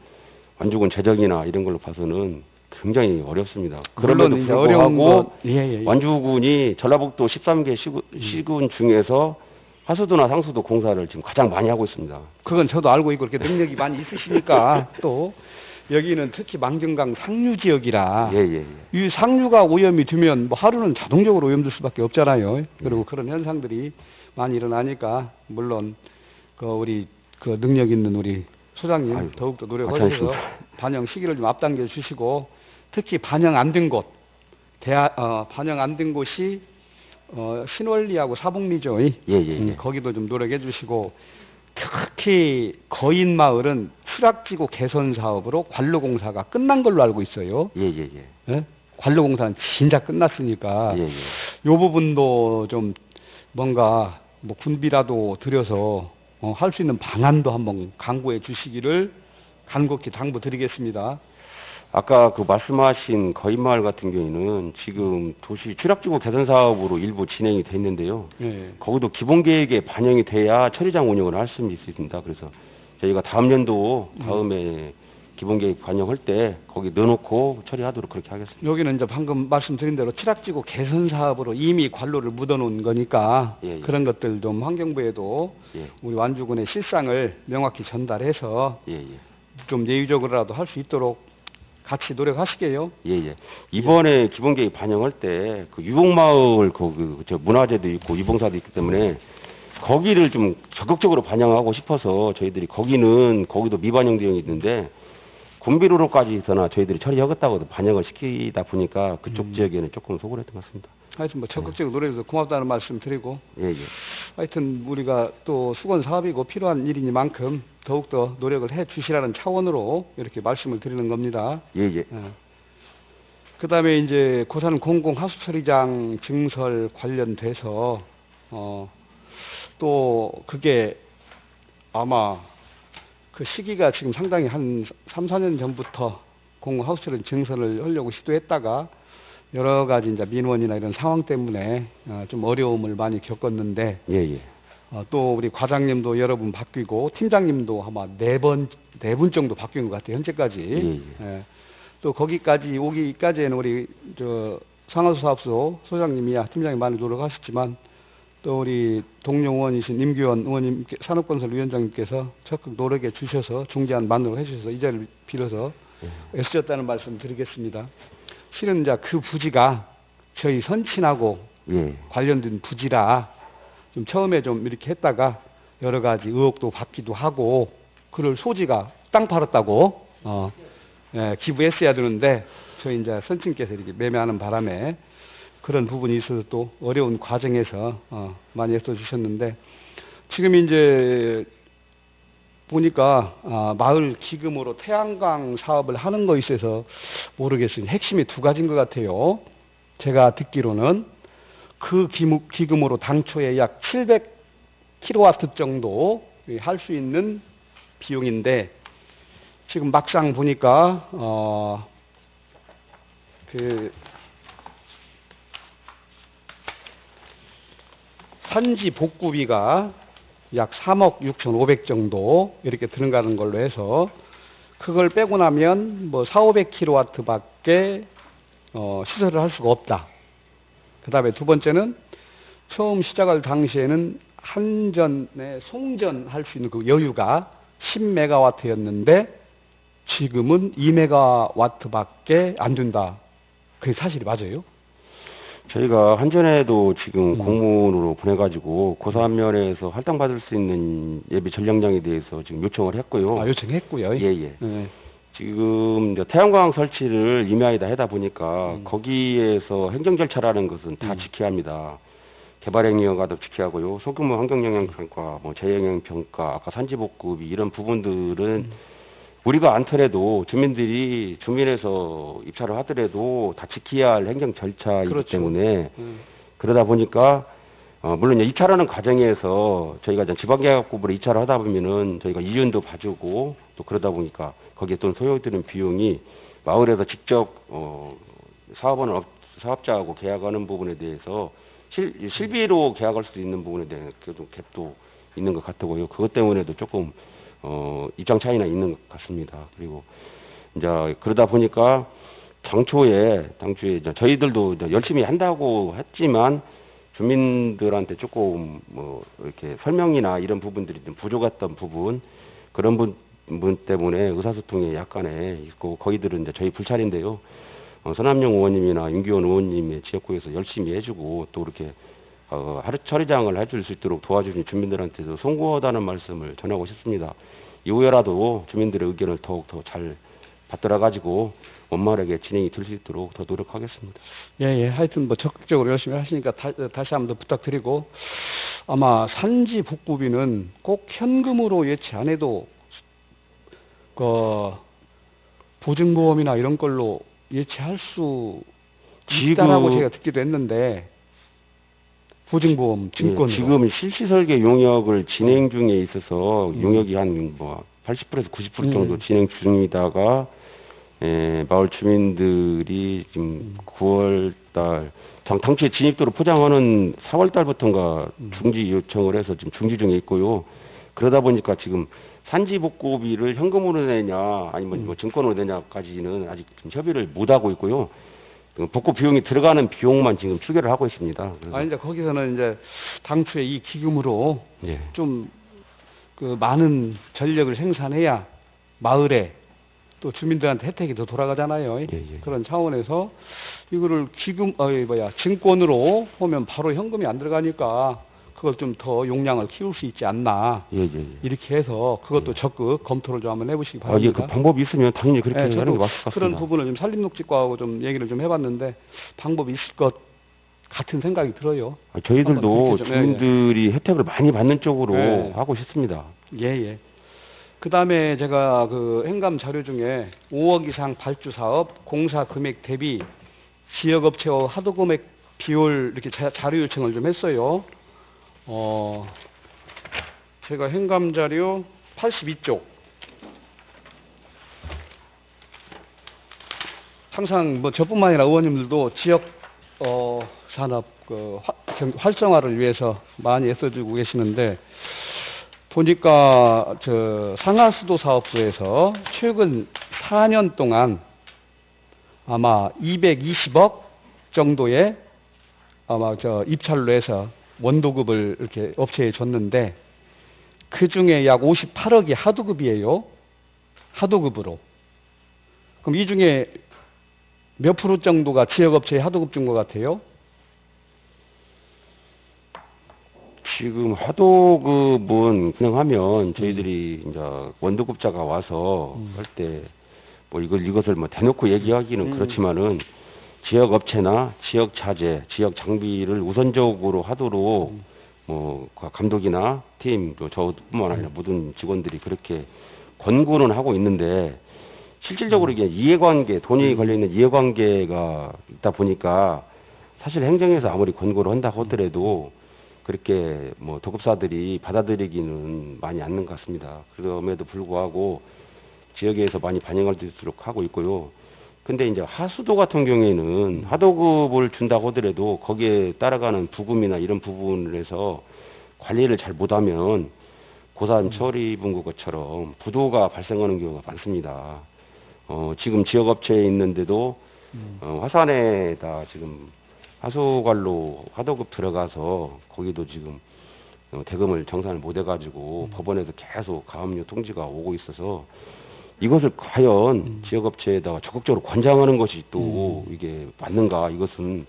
완주군 재정이나 이런 걸로 봐서는 굉장히 어렵습니다. 그럼에도 물론 이제 어려운 불구하고 거, 예. 완주군이 전라북도 13개 시군 중에서 하수도나 상수도 공사를 지금 가장 많이 하고 있습니다. 그건 저도 알고 있고 이렇게 능력이 많이 있으시니까 또 여기는 특히 망정강 상류 지역이라 예. 이 상류가 오염이 되면 뭐 하루는 자동적으로 오염될 수밖에 없잖아요. 그리고 그런 현상들이 많이 일어나니까 물론 그 우리 그 능력 있는 우리 소장님 아이고, 더욱더 노력하셔서 괜찮습니다. 반영 시기를 좀 앞당겨 주시고 특히 반영 안 된 곳, 반영 안 된 곳이 신월리하고 사복리죠. 예. 거기도 좀 노력해 주시고 특히 거인마을은 추락지구 개선 사업으로 관로공사가 끝난 걸로 알고 있어요. 예. 예? 관로공사는 진짜 끝났으니까 예. 요 부분도 좀 뭔가 뭐 군비라도 들여서 할 수 있는 방안도 한번 강구해 주시기를 간곡히 당부드리겠습니다. 아까 그 말씀하신 거인마을 같은 경우에는 지금 도시 추락지구 개선 사업으로 일부 진행이 돼 있는데요. 예. 거기도 기본 계획에 반영이 돼야 처리장 운영을 할 수 있습니다. 그래서 저희가 다음 연도 다음에 기본 계획 반영할 때 거기 넣어놓고 처리하도록 그렇게 하겠습니다. 여기는 이제 방금 말씀드린 대로 추락지구 개선 사업으로 이미 관로를 묻어놓은 거니까 예. 그런 것들 좀 환경부에도 예. 우리 완주군의 실상을 명확히 전달해서 예. 좀 예의적으로라도 할 수 있도록 같이 노력하시게요. 예. 이번에 기본 계획 반영할 때 그 유봉마을 저 문화재도 있고 유봉사도 있기 때문에 거기를 좀 적극적으로 반영하고 싶어서 저희들이 거기도 미반영되어 있는데 군비로로까지서나 저희들이 처리하겠다고 반영을 시키다 보니까 그쪽 지역에는 조금 소홀했던 것 같습니다. 하여튼 뭐 적극적으로 노력해서 고맙다는 말씀 드리고 예. 하여튼 우리가 또 수건 사업이고 필요한 일이니만큼 더욱더 노력을 해 주시라는 차원으로 이렇게 말씀을 드리는 겁니다. 예. 그 다음에 이제 고산 공공 하수 처리장 증설 관련돼서 또 그게 아마 그 시기가 지금 상당히 한 3, 4년 전부터 공공 하수 처리 증설을 하려고 시도했다가 여러 가지 이제 민원이나 이런 상황 때문에 좀 어려움을 많이 겪었는데 예. 또 우리 과장님도 여러 분 바뀌고 팀장님도 아마 네 분 정도 바뀐 것 같아요. 현재까지. 예. 또 거기까지 오기까지에는 우리 상하수 사업소 소장님이야 팀장님 많이 노력하셨지만 또 우리 동료 의원이신 임규원 의원님 산업건설위원장님께서 적극 노력해 주셔서 중재안 만들어 주셔서 이 자리를 빌어서 애쓰셨다는 말씀 드리겠습니다. 실은 이제 그 부지가 저희 선친하고 관련된 부지라 좀 처음에 좀 이렇게 했다가 여러 가지 의혹도 받기도 하고 그럴 소지가 땅 팔았다고 기부했어야 되는데 저희 이제 선친께서 이렇게 매매하는 바람에 그런 부분이 있어서 또 어려운 과정에서 많이 애써 주셨는데 지금 이제 보니까 마을 기금으로 태양광 사업을 하는 거에 있어서 모르겠어요. 핵심이 두 가지인 것 같아요. 제가 듣기로는 그 기금으로 당초에 약 700kW 정도 할 수 있는 비용인데 지금 막상 보니까 산지 복구비가 약 3억 6,500 정도 이렇게 들어가는 걸로 해서 그걸 빼고 나면 뭐 4,500kW밖에 시설을 할 수가 없다. 그 다음에 두 번째는 처음 시작할 당시에는 한전에 송전할 수 있는 그 여유가 10메가와트였는데 지금은 2메가와트밖에 안 된다. 그게 사실이 맞아요? 저희가 한전에도 지금 공문으로 보내가지고 고산면에서 할당받을 수 있는 예비 전력량에 대해서 지금 요청을 했고요. 요청했고요. 예. 지금 이제 태양광 설치를 임야에다 하다 보니까 거기에서 행정 절차라는 것은 다 지켜야 합니다. 개발행위허가도 지켜야 하고요. 소규모 환경영향평가, 뭐 재영향평가, 아까 산지복구비 이런 부분들은 우리가 않더라도 주민에서 입찰을 하더라도 다 지켜야 할 행정 절차이기 때문에 그러다 보니까 물론 입찰하는 과정에서 저희가 지방계약업으로 입찰을 하다 보면은 저희가 이윤도 봐주고 또 그러다 보니까 거기에 또 소요되는 비용이 마을에서 직접 사업자하고 계약하는 부분에 대해서 실비로 계약할 수 있는 부분에 대한 좀 갭도 있는 것 같고요. 그것 때문에도 조금 입장 차이나 있는 것 같습니다. 그리고 이제 그러다 보니까 당초에 이제 저희들도 이제 열심히 한다고 했지만 주민들한테 조금 뭐 이렇게 설명이나 이런 부분들이 좀 부족했던 부분, 그런 분 때문에 의사소통이 약간의 있고, 거기들은 이제 저희 불찰인데요. 서남용 의원님이나 임기원 의원님의 지역구에서 열심히 해주고 또 이렇게 하루 처리장을 해줄 수 있도록 도와주신 주민들한테도 송구하다는 말씀을 전하고 싶습니다. 이후에라도 주민들의 의견을 더욱 더 잘 받들어 가지고 원만하게 진행이 될 수 있도록 더 노력하겠습니다. 예, 하여튼 뭐 적극적으로 열심히 하시니까 다시 한번 더 부탁드리고, 아마 산지 복구비는 꼭 현금으로 예치 안 해도 보증보험이나 이런 걸로 예치할 수 있다라고 제가 듣기도 했는데, 보증보험 증권으로. 지금 실시설계 용역을 진행 중에 있어서 용역이 한 뭐 80%에서 90% 정도 진행 중이다가 마을 주민들이 지금 9월달 당초에 진입도로 포장하는 4월달부터인가 중지 요청을 해서 지금 중지 중에 있고요. 그러다 보니까 지금 산지 복구비를 현금으로 내냐 아니면 뭐 증권으로 내냐까지는 아직 좀 협의를 못 하고 있고요. 복구 비용이 들어가는 비용만 지금 추계를 하고 있습니다. 아니, 이제 거기서는 이제 당초에 이 기금으로 예. 좀 많은 전력을 생산해야 마을에 또 주민들한테 혜택이 더 돌아가잖아요. 예. 그런 차원에서 이거를 증권으로 보면 바로 현금이 안 들어가니까 그걸 좀 더 용량을 키울 수 있지 않나. 예. 이렇게 해서 그것도 적극 검토를 좀 한번 해보시기 예, 바랍니다. 그 방법이 있으면 당연히 그렇게 하는 저도 게 맞을 것 같습니다. 그런 부분을 좀 산림녹지과하고 좀 얘기를 좀 해봤는데 방법이 있을 것 같은 생각이 들어요. 저희들도 한번 그렇게 좀, 주민들이 혜택을 많이 받는 쪽으로 예. 하고 싶습니다. 예. 그 다음에 제가 그 행감 자료 중에 5억 이상 발주 사업, 공사 금액 대비 지역업체와 하도 금액 비율 이렇게 자료 요청을 좀 했어요. 제가 행감 자료 82쪽. 항상 뭐 저뿐만 아니라 의원님들도 지역 산업 활성화를 위해서 많이 애써주고 계시는데, 보니까 상하수도 사업부에서 최근 4년 동안 아마 220억 정도의 아마 입찰로 해서 원도급을 이렇게 업체에 줬는데, 그 중에 약 58억이 하도급이에요. 하도급으로. 그럼 이 중에 몇 프로 정도가 지역업체에 하도급 준 것 같아요? 지금 하도급은 진행하면 저희들이 이제 원도급자가 와서 할 때 뭐 이것을 뭐 대놓고 얘기하기는 그렇지만은 지역 업체나 지역 자재, 지역 장비를 우선적으로 하도록 뭐 감독이나 팀, 또 저뿐만 아니라 모든 직원들이 그렇게 권고는 하고 있는데, 실질적으로 이게 이해관계, 돈이 걸려 있는 이해관계가 있다 보니까 사실 행정에서 아무리 권고를 한다고 하더라도 그렇게 뭐 도급사들이 받아들이기는 많이 않는 것 같습니다. 그럼에도 불구하고 지역에서 많이 반영할 수 있도록 하고 있고요. 근데 이제 하수도 같은 경우에는 하도급을 준다고 하더라도 거기에 따라가는 부금이나 이런 부분에서 관리를 잘 못하면 고산 처리 분고 것처럼 부도가 발생하는 경우가 많습니다. 지금 지역업체에 있는데도 화산에다 지금 하수관로 하도급 들어가서 거기도 지금 대금을 정산을 못 해가지고 법원에서 계속 가압류 통지가 오고 있어서, 이것을 과연 지역업체에다가 적극적으로 권장하는 것이 또 이게 맞는가, 이것은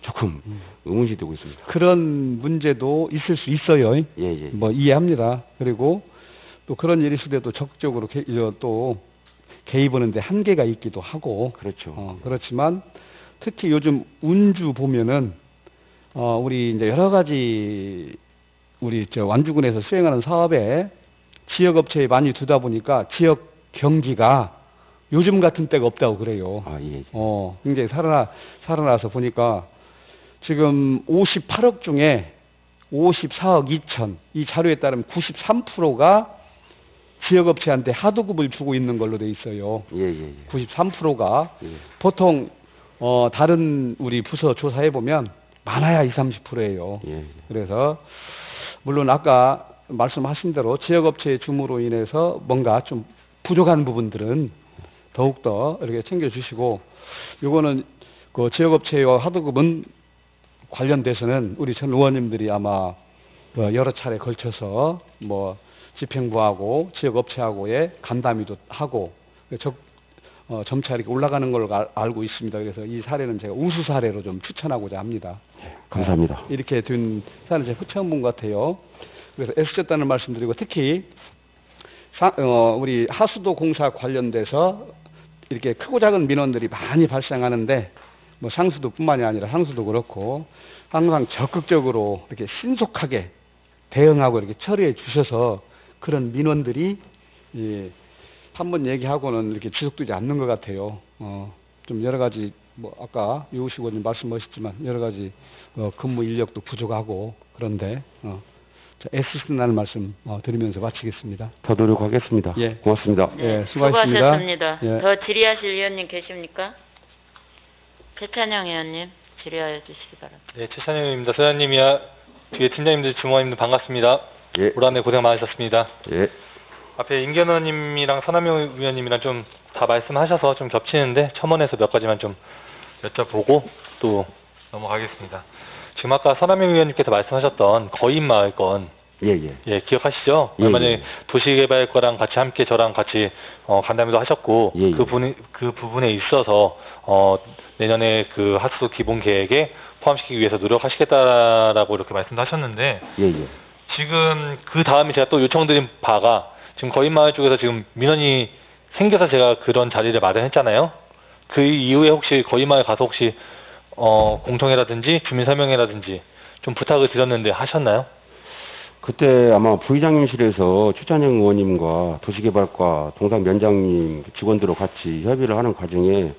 조금 의문시 되고 있습니다. 그런 문제도 있을 수 있어요. 예. 뭐 이해합니다. 그리고 또 그런 일이 있을 때도 적극적으로 또 개입하는데 한계가 있기도 하고. 그렇죠. 그렇지만 특히 요즘 운주 보면은 우리 이제 여러 가지 우리 완주군에서 수행하는 사업에 지역업체에 많이 두다 보니까 지역 경기가 요즘 같은 때가 없다고 그래요. 예. 굉장히 살아나서 보니까 지금 58억 중에 54억 2천, 이 자료에 따르면 93%가 지역업체한테 하도급을 주고 있는 걸로 돼 있어요. 예. 93%가 예. 보통 다른 우리 부서 조사해 보면 많아야 20-30%예요. 예. 그래서 물론 아까 말씀하신 대로 지역업체의 줌으로 인해서 뭔가 좀 부족한 부분들은 더욱더 이렇게 챙겨주시고, 요거는 그 지역업체와 하도급은 관련돼서는 우리 전 의원님들이 아마 여러 차례 걸쳐서 뭐 집행부하고 지역업체하고의 간담회도 하고 점차 이렇게 올라가는 걸 알고 있습니다. 그래서 이 사례는 제가 우수 사례로 좀 추천하고자 합니다. 감사합니다. 이렇게 된 사례는 제가 처음 본 것 같아요. 그래서 애쓰셨다는 말씀드리고, 특히 우리 하수도 공사 관련돼서 이렇게 크고 작은 민원들이 많이 발생하는데, 뭐 상수도뿐만이 아니라 상수도 그렇고 항상 적극적으로 이렇게 신속하게 대응하고 이렇게 처리해 주셔서 그런 민원들이 한번 얘기하고는 이렇게 지속되지 않는 것 같아요. 좀 여러 가지 뭐 아까 유우식 의원님 말씀하셨지만 여러 가지 근무 인력도 부족하고 그런데 애쓰신다는 말씀 드리면서 마치겠습니다. 더 노력하겠습니다. 예. 고맙습니다. 예, 수고하셨습니다. 수고하셨습니다. 예. 더 질의하실 의원님 계십니까? 최찬영 의원님 질의하여 주시기 바랍니다. 네, 최찬영입니다. 소장님이야, 뒤에 팀장님들, 주무관님들 반갑습니다. 예. 올 한해 고생 많으셨습니다. 예. 앞에 임견 의원님이랑 서남영 의원님이랑 좀 다 말씀하셔서 좀 겹치는데 첨언해서 몇 가지만 좀 여쭤보고 또 넘어가겠습니다. 지금 아까 서남영 의원님께서 말씀하셨던 거인마을 건, 예. 기억하시죠? 예, 얼마 전에 예. 도시개발과랑 같이 함께 저랑 같이 간담회도 하셨고, 예, 예. 그 부분에 있어서 내년에 그 하수도 기본 계획에 포함시키기 위해서 노력하시겠다라고 이렇게 말씀도 하셨는데, 예. 지금 그 다음에 제가 또 요청드린 바가 지금 거인마을 쪽에서 지금 민원이 생겨서 제가 그런 자리를 마련했잖아요. 그 이후에 혹시 거인마을 가서 혹시 공청회라든지 주민 설명회라든지 좀 부탁을 드렸는데 하셨나요? 그때 아마 부의장님실에서 최찬영 의원님과 도시개발과 동상면장님 직원들과 같이 협의를 하는 과정에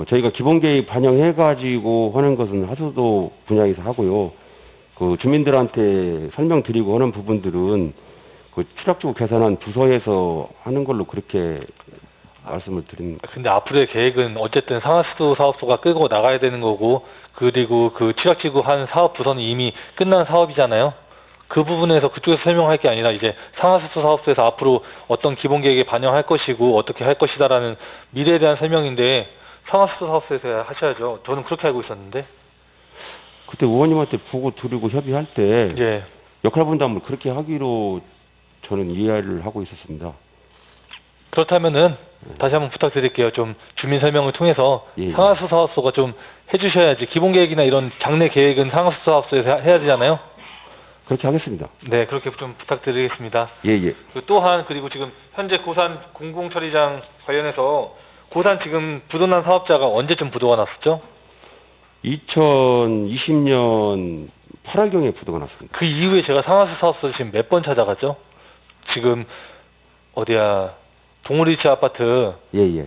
저희가 기본계획 반영해가지고 하는 것은 하수도 분야에서 하고요. 그 주민들한테 설명드리고 하는 부분들은 그 추락지구 개선한 부서에서 하는 걸로 그렇게 말씀을 드립니다. 근데 앞으로의 계획은 어쨌든 상하수도 사업소가 끌고 나가야 되는 거고, 그리고 그 취약지구 한 사업 부서는 이미 끝난 사업이잖아요. 그 부분에서 그쪽에서 설명할 게 아니라 이제 상하수도 사업소에서 앞으로 어떤 기본 계획에 반영할 것이고 어떻게 할 것이다라는 미래에 대한 설명인데 상하수도 사업소에서 하셔야죠. 저는 그렇게 알고 있었는데. 그때 의원님한테 보고 드리고 협의할 때 예. 역할 분담을 그렇게 하기로 저는 이해를 하고 있었습니다. 그렇다면은 다시 한번 부탁드릴게요. 좀 주민 설명을 통해서 예. 상하수도 사업소가 좀 해주셔야지. 기본 계획이나 이런 장래 계획은 상하수도 사업소에서 해야 되잖아요. 그렇게 하겠습니다. 네, 그렇게 좀 부탁드리겠습니다. 예. 그리고 또한 그리고 지금 현재 고산 공공처리장 관련해서 고산 지금 부도난 사업자가 언제쯤 부도가 났었죠? 2020년 8월경에 부도가 났습니다. 그 이후에 제가 상하수 사업소 지금 몇 번 찾아갔죠? 지금 어디야, 동물이치 아파트 예.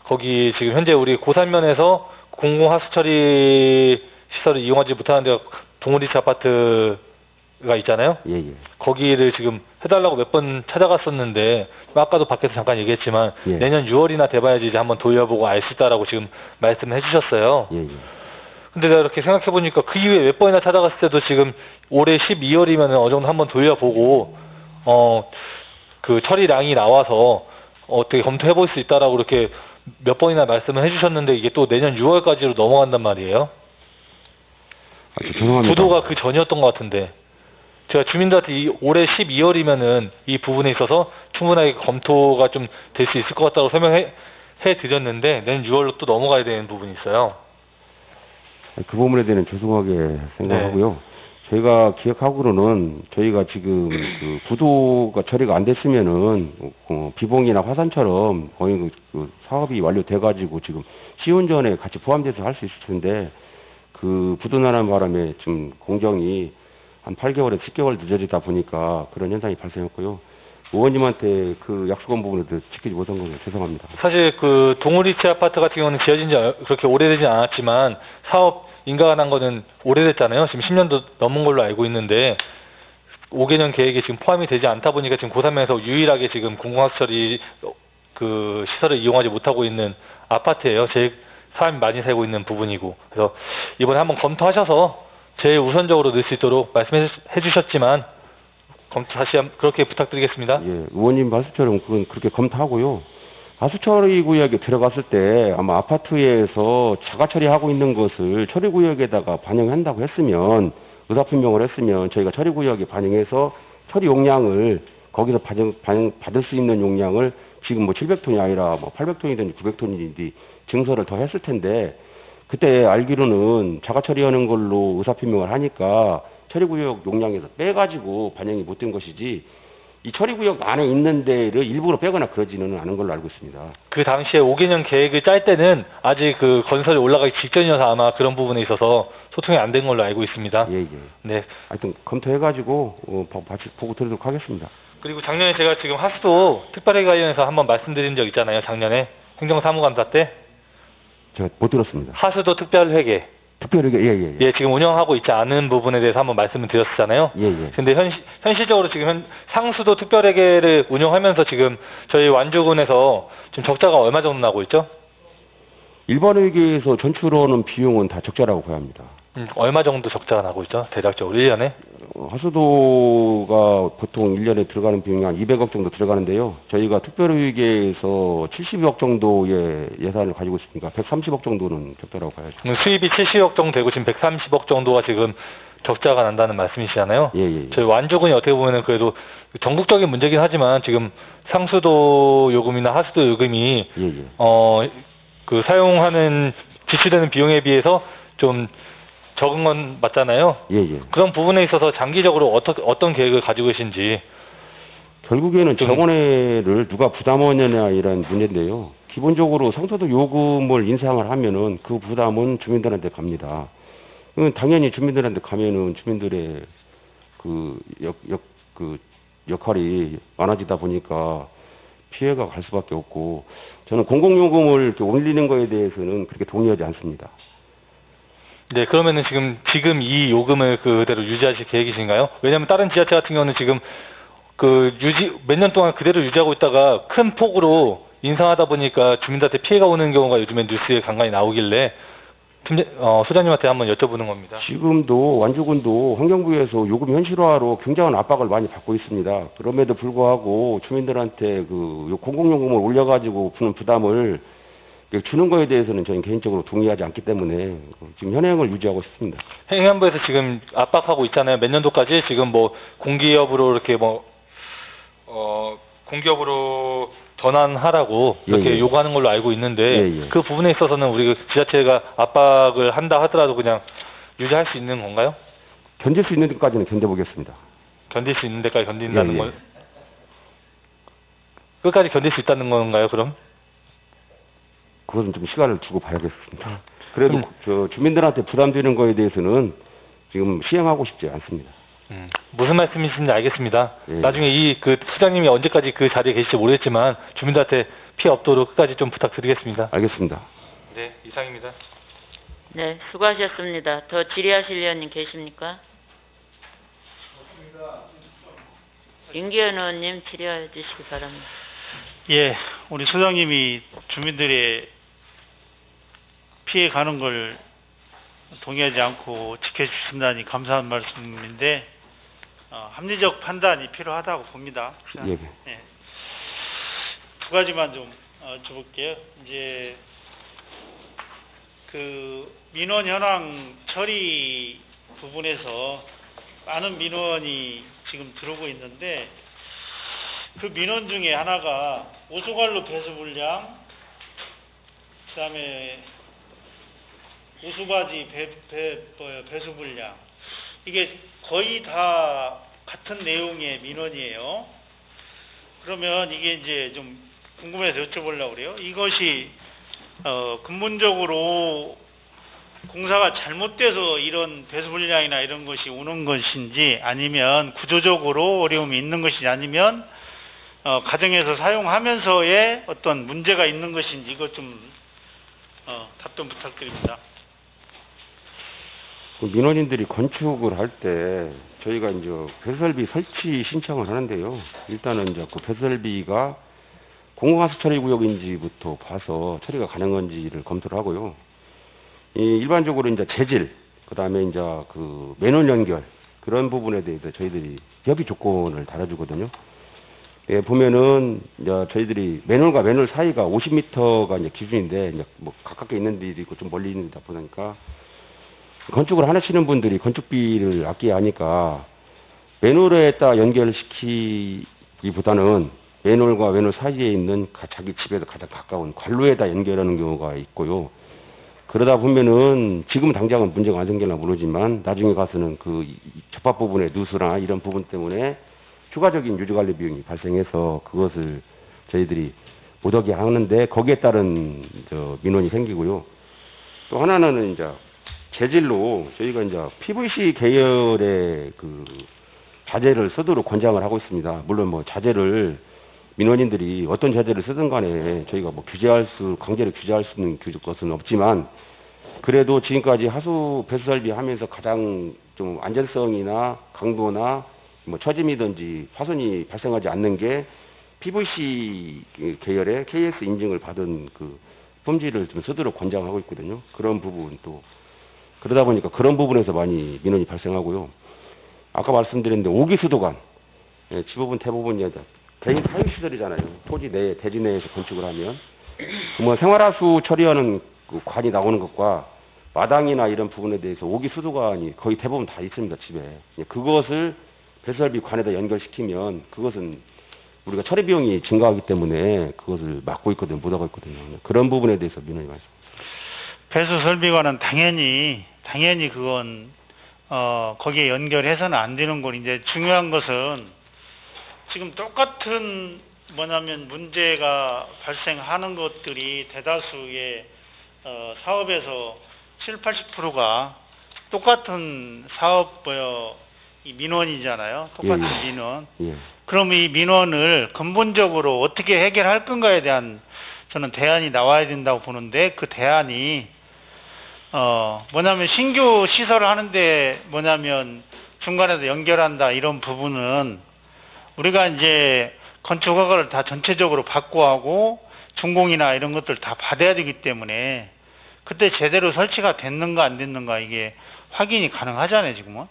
거기 지금 현재 우리 고산면에서 공공하수처리 시설을 이용하지 못하는 데가 동물이치 아파트가 있잖아요. 예. 거기를 지금 해달라고 몇 번 찾아갔었는데 아까도 밖에서 잠깐 얘기했지만 예. 내년 6월이나 돼봐야지 이제 한번 돌려보고 알 수 있다라고 지금 말씀을 해주셨어요. 예. 근데 내가 이렇게 생각해보니까 그 이후에 몇 번이나 찾아갔을 때도 지금 올해 12월이면 어느 정도 한번 돌려보고 그 처리량이 나와서 어떻게 검토해볼 수 있다라고 이렇게 몇 번이나 말씀을 해주셨는데 이게 또 내년 6월까지로 넘어간단 말이에요. 죄송합니다. 부도가 그 전이었던 것 같은데 제가 주민들한테 올해 12월이면은 이 부분에 있어서 충분하게 검토가 좀 될 수 있을 것 같다고 설명해 드렸는데 내년 6월로 또 넘어가야 되는 부분이 있어요. 그 부분에 대해서는 죄송하게 생각하고요. 저희가 기억하고는 저희가 지금 그 부도가 처리가 안 됐으면은 비봉이나 화산처럼 거의 그 사업이 완료돼가지고 지금 시운전에 같이 포함돼서 할 수 있을 텐데 그 부도 나는 바람에 좀 공정이 한 8개월에 10개월 늦어지다 보니까 그런 현상이 발생했고요. 의원님한테 그 약속한 부분을 지키지 못한 거는 죄송합니다. 사실 그 동물이치 아파트 같은 경우는 지어진 지 그렇게 오래되진 않았지만 사업 인가가 난 거는 오래됐잖아요. 지금 10년도 넘은 걸로 알고 있는데 5개년 계획에 지금 포함이 되지 않다 보니까 지금 고산면에서 유일하게 지금 공공학처리 그 시설을 이용하지 못하고 있는 아파트예요. 제일 사람이 많이 살고 있는 부분이고 그래서 이번에 한번 검토하셔서 제일 우선적으로 넣을 수 있도록 말씀해 주셨지만 검토 다시 그렇게 부탁드리겠습니다. 예, 의원님 말씀처럼 그건 그렇게 검토하고요. 하수 처리 구역에 들어갔을 때 아마 아파트에서 자가 처리하고 있는 것을 처리 구역에다가 반영한다고 했으면 의사표명을 했으면 저희가 처리 구역에 반영해서 처리 용량을 거기서 받을 수 있는 용량을 지금 뭐 700톤이 아니라 뭐 800톤이든지 900톤이든지 증서를 더 했을 텐데 그때 알기로는 자가 처리하는 걸로 의사표명을 하니까 처리구역 용량에서 빼가지고 반영이 못 된 것이지 이 처리구역 안에 있는 데를 일부러 빼거나 그러지는 않은 걸로 알고 있습니다. 그 당시에 5개년 계획을 짤 때는 아직 그 건설이 올라가기 직전이어서 아마 그런 부분에 있어서 소통이 안 된 걸로 알고 있습니다. 예, 예. 네. 하여튼 검토해가지고 보고 드리도록 하겠습니다. 그리고 작년에 제가 지금 하수도 특별회계 관련해서 한번 말씀드린 적 있잖아요. 작년에 행정사무감사 때 제가 못 들었습니다. 하수도 특별회계. 특별하게 예. 예, 지금 운영하고 있지 않은 부분에 대해서 한번 말씀을 드렸잖아요. 예. 근데 현실적으로 지금 상수도 특별회계를 운영하면서 지금 저희 완주군에서 지금 적자가 얼마 정도 나고 있죠? 일반 회계에서 전출하는 비용은 다 적자라고 봐야 합니다. 얼마 정도 적자가 나고 있죠? 대략적으로 1년에? 하수도가 보통 1년에 들어가는 비용이 한 200억 정도 들어가는데요. 저희가 특별회계에서 70억 정도의 예산을 가지고 있으니까 130억 정도는 적자라고 봐야죠. 수입이 70억 정도 되고 지금 130억 정도가 지금 적자가 난다는 말씀이시잖아요. 예. 저희 완주군이 어떻게 보면은 그래도 전국적인 문제긴 하지만 지금 상수도 요금이나 하수도 요금이 예. 그 사용하는 지출되는 비용에 비해서 좀 적은 건 맞잖아요. 예. 그런 부분에 있어서 장기적으로 어떤 계획을 가지고 계신지. 결국에는 정원회를 누가 부담하느냐 이런 문제인데요. 기본적으로 상수도 요금을 인상을 하면은 그 부담은 주민들한테 갑니다. 당연히 주민들한테 가면은 주민들의 그 역할이 많아지다 보니까 피해가 갈 수밖에 없고 저는 공공요금을 이렇게 올리는 거에 대해서는 그렇게 동의하지 않습니다. 네, 그러면은 지금 이 요금을 그대로 유지하실 계획이신가요? 왜냐면 다른 지자체 같은 경우는 지금 몇 년 동안 그대로 유지하고 있다가 큰 폭으로 인상하다 보니까 주민들한테 피해가 오는 경우가 요즘에 뉴스에 간간히 나오길래 소장님한테 한번 여쭤보는 겁니다. 지금도 완주군도 환경부에서 요금 현실화로 굉장한 압박을 많이 받고 있습니다. 그럼에도 불구하고 주민들한테 그 공공요금을 올려가지고 푸는 부담을 주는 거에 대해서는 저는 개인적으로 동의하지 않기 때문에 지금 현행을 유지하고 있습니다. 행안부에서 지금 압박하고 있잖아요. 몇 년도까지 지금 뭐 공기업으로 이렇게 공기업으로 전환하라고 이렇게 요구하는 걸로 알고 있는데 그 부분에 있어서는 우리 지자체가 압박을 한다 하더라도 그냥 유지할 수 있는 건가요? 견딜 수 있는 데까지는 견뎌보겠습니다. 견딜 수 있는 데까지 견딘다는 건 끝까지 견딜 수 있다는 건가요? 그럼? 그것은 좀 시간을 두고 봐야겠습니다. 그래도 저 주민들한테 부담되는 거에 대해서는 지금 시행하고 싶지 않습니다. 무슨 말씀이신지 알겠습니다. 예. 나중에 수장님이 언제까지 그 자리에 계실지 모르겠지만 주민들한테 피해 없도록 끝까지 좀 부탁드리겠습니다. 알겠습니다. 네, 이상입니다. 네, 수고하셨습니다. 더 질의하실 의원님 계십니까? 윤기현 의원님 질의해 주시기 바랍니다. 예, 우리 소장님이 주민들의 피해 가는 걸 동의하지 않고 지켜주신다니 감사한 말씀인데 합리적 판단이 필요하다고 봅니다. 예. 두 가지만 좀 여쭤볼게요. 이제 그 민원 현황 처리 부분에서 많은 민원이 지금 들어오고 있는데 그 민원 중에 하나가 오수관로 배수 불량, 그다음에 오수바지 배수 불량, 이게 거의 다 같은 내용의 민원이에요. 그러면 이게 이제 좀 궁금해서 여쭤보려고 그래요. 이것이 근본적으로 공사가 잘못돼서 이런 배수 불량이나 이런 것이 오는 것인지, 아니면 구조적으로 어려움이 있는 것인지, 아니면 가정에서 사용하면서의 어떤 문제가 있는 것인지, 이것 좀 답변 부탁드립니다. 민원인들이 건축을 할 때 저희가 이제 배설비 설치 신청을 하는데요. 일단은 이제 그 배설비가 공공하수 처리 구역인지부터 봐서 처리가 가능한지를 검토를 하고요. 일반적으로 이제 재질, 그다음에 이제 그 매논 연결, 그런 부분에 대해서 저희들이 협의 조건을 달아주거든요. 예, 보면은 이제 저희들이 맨홀과 맨홀 사이가 50m가 이제 기준인데 이제 뭐 가깝게 있는 데도 있고 좀 멀리 있는 데다 보니까 건축을 하시는 분들이 건축비를 아끼야 하니까 맨홀에다 연결시키기보다는 맨홀과 맨홀 사이에 있는 자기 집에서 가장 가까운 관로에다 연결하는 경우가 있고요. 그러다 보면은 지금 당장은 문제가 안 생길나 모르지만 나중에 가서는 그 접합 부분의 누수나 이런 부분 때문에 추가적인 유지관리 비용이 발생해서 그것을 저희들이 못 하게 하는데 거기에 따른 민원이 생기고요. 또 하나는 이제 재질로 저희가 이제 PVC 계열의 그 자재를 쓰도록 권장을 하고 있습니다. 물론 뭐 자재를 민원인들이 어떤 자재를 쓰든 간에 저희가 뭐 강제로 규제할 수 있는 것은 없지만 그래도 지금까지 하수 배수 설비 하면서 가장 좀 안전성이나 강도나 뭐 처짐이든지 파손이 발생하지 않는 게 PVC 계열의 KS 인증을 받은 그 폼질을 좀 쓰도록 권장하고 있거든요. 그런 부분 또 그러다 보니까 그런 부분에서 많이 민원이 발생하고요. 아까 말씀드렸는데 오기수도관 지부분 대부분 개인 사유시설이잖아요. 토지 내 대지 내에서 건축을 하면 뭐 생활하수 처리하는 그 관이 나오는 것과 마당이나 이런 부분에 대해서 오기수도관이 거의 대부분 다 있습니다. 집에. 그것을 배설비 관에다 연결시키면 그것은 우리가 처리 비용이 증가하기 때문에 그것을 막고 있거든요. 못하고 있거든요. 그런 부분에 대해서 민원이 많습니다. 배수 설비관은 당연히 그건 거기에 연결해서는 안 되는 건 이제 중요한 것은 지금 똑같은 뭐냐면 문제가 발생하는 것들이 대다수의 사업에서 70~80%가 똑같은 사업 이 민원이잖아요. 똑같은 민원. 예. 그럼 이 민원을 근본적으로 어떻게 해결할 건가에 대한 저는 대안이 나와야 된다고 보는데 그 대안이 뭐냐면 신규 시설을 하는데 뭐냐면 중간에서 연결한다 이런 부분은 우리가 이제 건축 허가를 다 전체적으로 받고 하고 준공이나 이런 것들 다 받아야 되기 때문에 그때 제대로 설치가 됐는가 안 됐는가 이게 확인이 가능하잖아요 지금은.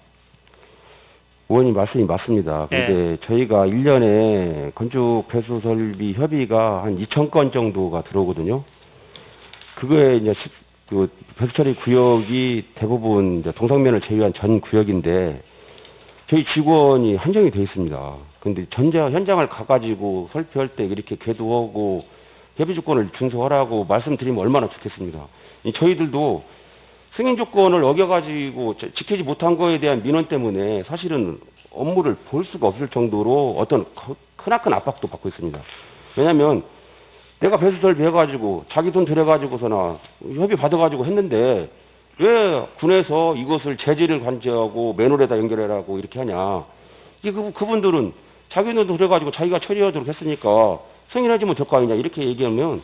의원님 말씀이 맞습니다. 근데 저희가 1년에 건축 배수 설비 협의가 한 2,000건 정도가 들어오거든요. 그거에 이제 그 배수 처리 구역이 대부분 이제 동상면을 제외한 전 구역인데 저희 직원이 한정이 돼 있습니다. 근데 현장을 가가지고 설치할 때 이렇게 궤도하고 협의 조건을 준수하라고 말씀드리면 얼마나 좋겠습니다. 저희들도 승인 조건을 어겨가지고 지키지 못한 거에 대한 민원 때문에 사실은 업무를 볼 수가 없을 정도로 어떤 크나큰 압박도 받고 있습니다. 왜냐하면 내가 배수 설비 해가지고 자기 돈 들여가지고서나 협의 받아가지고 했는데 왜 군에서 이것을 재질을 관제하고 맨홀에다 연결해라고 이렇게 하냐. 이게 그분들은 자기 돈 들여가지고 자기가 처리하도록 했으니까 승인해주면 될 거 아니냐 이렇게 얘기하면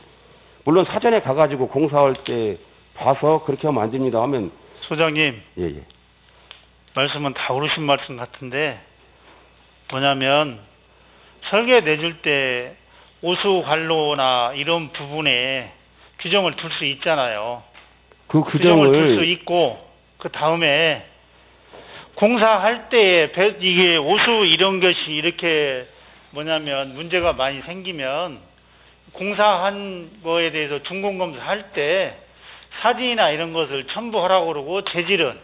물론 사전에 가가지고 공사할 때 봐서 그렇게 하면 안 됩니다 하면 소장님 예. 말씀은 다 옳으신 말씀 같은데 뭐냐면 설계 내줄 때 오수 관로나 이런 부분에 규정을 둘 수 있잖아요. 그 규정을 둘 수 규정을 있고 그 다음에 공사할 때에 이게 오수 이런 것이 이렇게 뭐냐면 문제가 많이 생기면 공사한 거에 대해서 준공검사할 때 사진이나 이런 것을 첨부하라고 그러고 재질은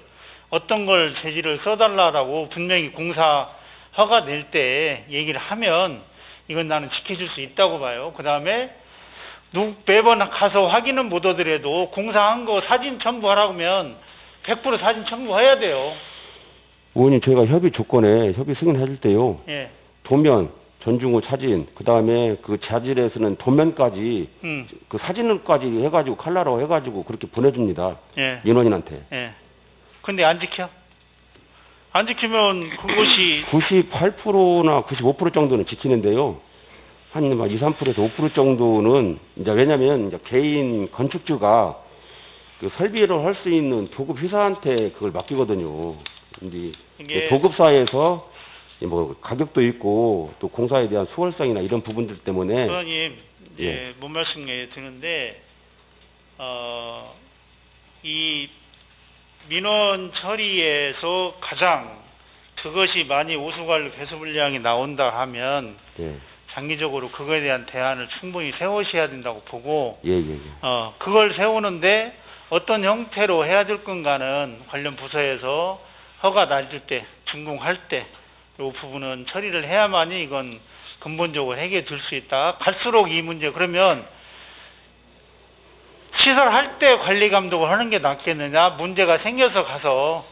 어떤 걸 재질을 써달라고 분명히 공사 허가 낼 때 얘기를 하면 이건 나는 지켜줄 수 있다고 봐요. 그 다음에 매번 가서 확인은 못 하더라도 공사한 거 사진 첨부하라고 하면 100% 사진 첨부해야 돼요. 의원님 저희가 협의 조건에 협의 승인해줄 때요. 예. 도면, 전중후 사진, 그 다음에 그 자질에서는 도면까지 그 사진을까지 해가지고 칼라로 해가지고 그렇게 보내줍니다. 예. 민원인한테. 예. 근데 안 지켜? 안 지키면 그것이 98%나 95% 정도는 지키는데요. 한 2~3%에서 5% 정도는 이제 왜냐면 이제 개인 건축주가 그 설비를 할 수 있는 도급 회사한테 그걸 맡기거든요. 근데 이게 도급사에서 뭐 가격도 있고 또 공사에 대한 수월성이나 이런 부분들 때문에 소장님 이제 예. 뭔 말씀이 드는데 이 민원 처리에서 가장 그것이 많이 오수관리 배수 분량이 나온다 하면 예. 장기적으로 그거에 대한 대안을 충분히 세우셔야 된다고 보고, 예, 예, 예. 그걸 세우는데 어떤 형태로 해야 될 건가는 관련 부서에서 허가 나질 때, 준공할 때, 이 부분은 처리를 해야만이 이건 근본적으로 해결될 수 있다. 갈수록 이 문제, 그러면 시설할 때 관리 감독을 하는 게 낫겠느냐? 문제가 생겨서 가서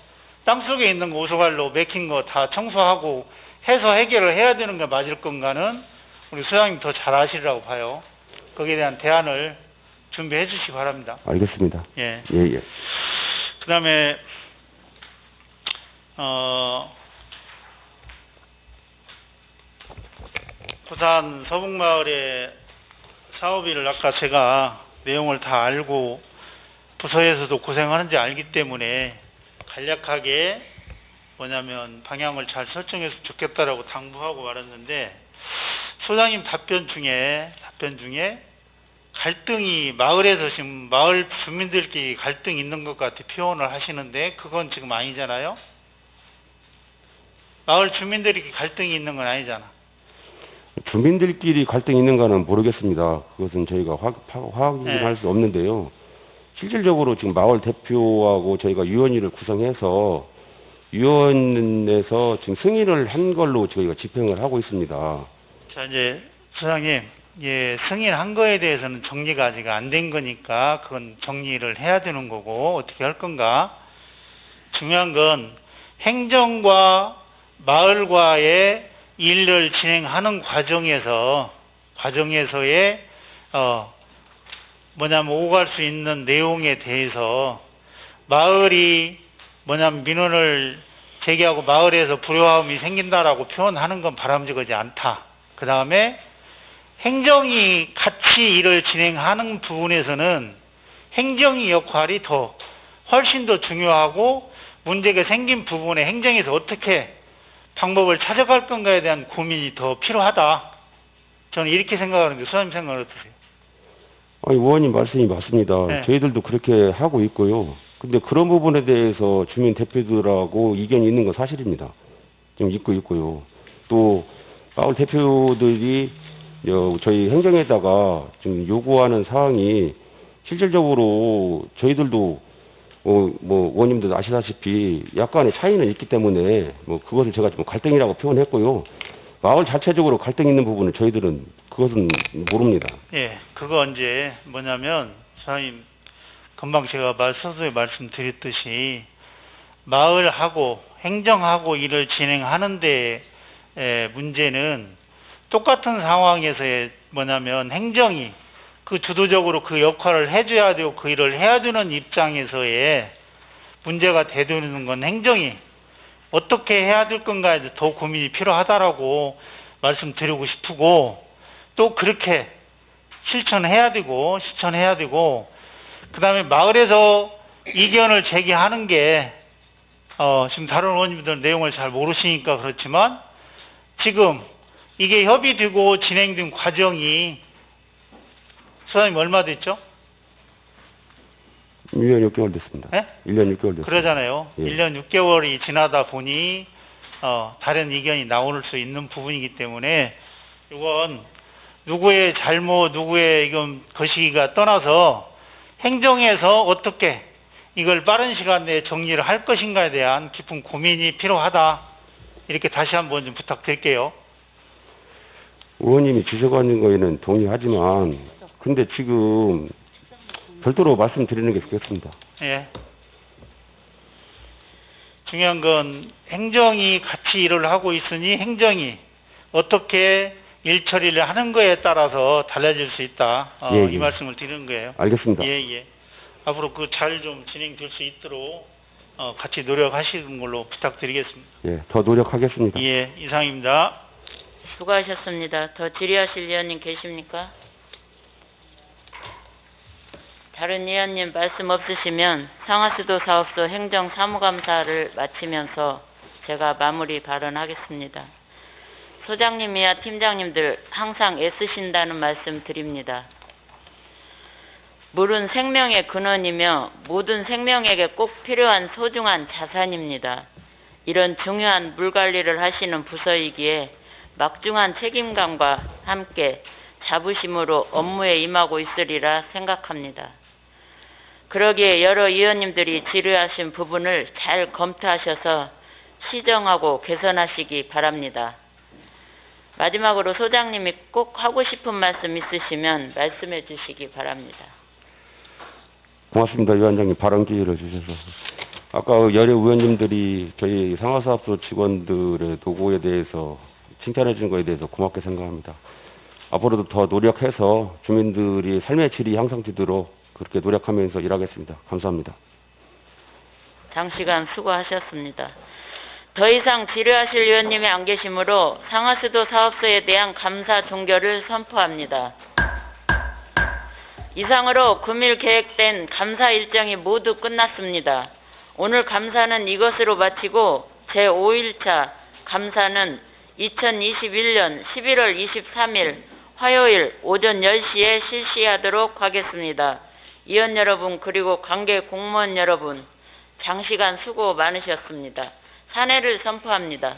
땅속에 있는 거 오소갈로 맥힌 거 다 청소하고 해서 해결을 해야 되는 게 맞을 건가는 우리 소장님 더 잘 아시리라고 봐요. 거기에 대한 대안을 준비해 주시기 바랍니다. 알겠습니다. 예. 예, 예. 그 다음에, 부산 서북마을의 사업일을 아까 제가 내용을 다 알고 부서에서도 고생하는지 알기 때문에 간략하게 뭐냐면 방향을 잘 설정했으면 좋겠다라고 당부하고 말았는데, 소장님 답변 중에 갈등이 마을에서 지금 마을 주민들끼리 갈등이 있는 것 같아 표현을 하시는데 그건 지금 아니잖아요. 마을 주민들끼리 갈등이 있는 건 아니잖아. 주민들끼리 갈등이 있는가는 모르겠습니다. 그것은 저희가 확인할 수 없는데요. 실질적으로 지금 마을 대표하고 저희가 위원회를 구성해서 위원회에서 지금 승인을 한 걸로 저희가 집행을 하고 있습니다. 자, 이제 소장님, 예, 승인한 거에 대해서는 정리가 아직 안 된 거니까 그건 정리를 해야 되는 거고 어떻게 할 건가. 중요한 건 행정과 마을과의 일을 진행하는 과정에서의 뭐냐면 오갈 수 있는 내용에 대해서 마을이 뭐냐면 민원을 제기하고 마을에서 불효함이 생긴다라고 표현하는 건 바람직하지 않다. 그 다음에 행정이 같이 일을 진행하는 부분에서는 행정의 역할이 훨씬 더 중요하고 문제가 생긴 부분에 행정에서 어떻게 방법을 찾아갈 건가에 대한 고민이 더 필요하다. 저는 이렇게 생각하는데 소장님 생각은 어떠세요? 아니, 의원님 말씀이 맞습니다. 네. 저희들도 그렇게 하고 있고요. 근데 그런 부분에 대해서 주민 대표들하고 이견이 있는 건 사실입니다. 지금 있고요. 또 마을 대표들이 저희 행정에다가 지금 요구하는 사항이 실질적으로 저희들도 의원님도 아시다시피 약간의 차이는 있기 때문에 그것을 제가 좀 갈등이라고 표현했고요. 마을 자체적으로 갈등 있는 부분은 저희들은 그것은 모릅니다. 예, 그거 이제 뭐냐면 사장님 금방 제가 서두에 말씀드렸듯이 마을하고 행정하고 일을 진행하는데 문제는 똑같은 상황에서의 뭐냐면 행정이 그 주도적으로 그 역할을 해줘야 되고 그 일을 해야 되는 입장에서의 문제가 되는 건 행정이 어떻게 해야 될 건가에 더 고민이 필요하다라고 말씀드리고 싶고, 또 그렇게 실천해야 되고 그 다음에 마을에서 이견을 제기하는 게 지금 다른 의원님들 내용을 잘 모르시니까 그렇지만 지금 이게 협의되고 진행된 과정이 소장님 얼마 됐죠? 1년 6개월 됐습니다. 네? 1년 6개월 됐습니다. 그러잖아요. 예. 1년 6개월이 지나다 보니 다른 의견이 나올 수 있는 부분이기 때문에 이건 누구의 잘못, 누구의 이건 것이기가 떠나서 행정에서 어떻게 이걸 빠른 시간 내에 정리를 할 것인가에 대한 깊은 고민이 필요하다. 이렇게 다시 한번 좀 부탁드릴게요. 의원님이 지적하는 거에는 동의하지만 근데 지금 별도로 말씀드리는 게 좋겠습니다. 예. 중요한 건 행정이 같이 일을 하고 있으니 행정이 어떻게 일 처리를 하는 거에 따라서 달라질 수 있다. 예, 이 예. 말씀을 드리는 거예요. 알겠습니다. 예. 앞으로 그 잘 좀 진행될 수 있도록 같이 노력하시는 걸로 부탁드리겠습니다. 예, 더 노력하겠습니다. 예, 이상입니다. 수고하셨습니다. 더 질의하실 위원님 계십니까? 다른 위원님 말씀 없으시면 상하수도 사업소 행정사무감사를 마치면서 제가 마무리 발언하겠습니다. 소장님이야 팀장님들 항상 애쓰신다는 말씀 드립니다. 물은 생명의 근원이며 모든 생명에게 꼭 필요한 소중한 자산입니다. 이런 중요한 물 관리를 하시는 부서이기에 막중한 책임감과 함께 자부심으로 업무에 임하고 있으리라 생각합니다. 그러기에 여러 위원님들이 질의하신 부분을 잘 검토하셔서 시정하고 개선하시기 바랍니다. 마지막으로 소장님이 꼭 하고 싶은 말씀 있으시면 말씀해 주시기 바랍니다. 고맙습니다. 위원장님 발언 기회를 주셔서. 아까 여러 의원님들이 저희 상하사업소 직원들의 노고에 대해서 칭찬해 준 거에 대해서 고맙게 생각합니다. 앞으로도 더 노력해서 주민들이 삶의 질이 향상되도록 그렇게 노력하면서 일하겠습니다. 감사합니다. 장시간 수고하셨습니다. 더 이상 질의하실 위원님이 안 계시므로 상하수도 사업소에 대한 감사 종결을 선포합니다. 이상으로 금일 계획된 감사 일정이 모두 끝났습니다. 오늘 감사는 이것으로 마치고 제5일차 감사는 2021년 11월 23일 화요일 오전 10시에 실시하도록 하겠습니다. 위원 여러분 그리고 관계 공무원 여러분 장시간 수고 많으셨습니다. 사내를 선포합니다.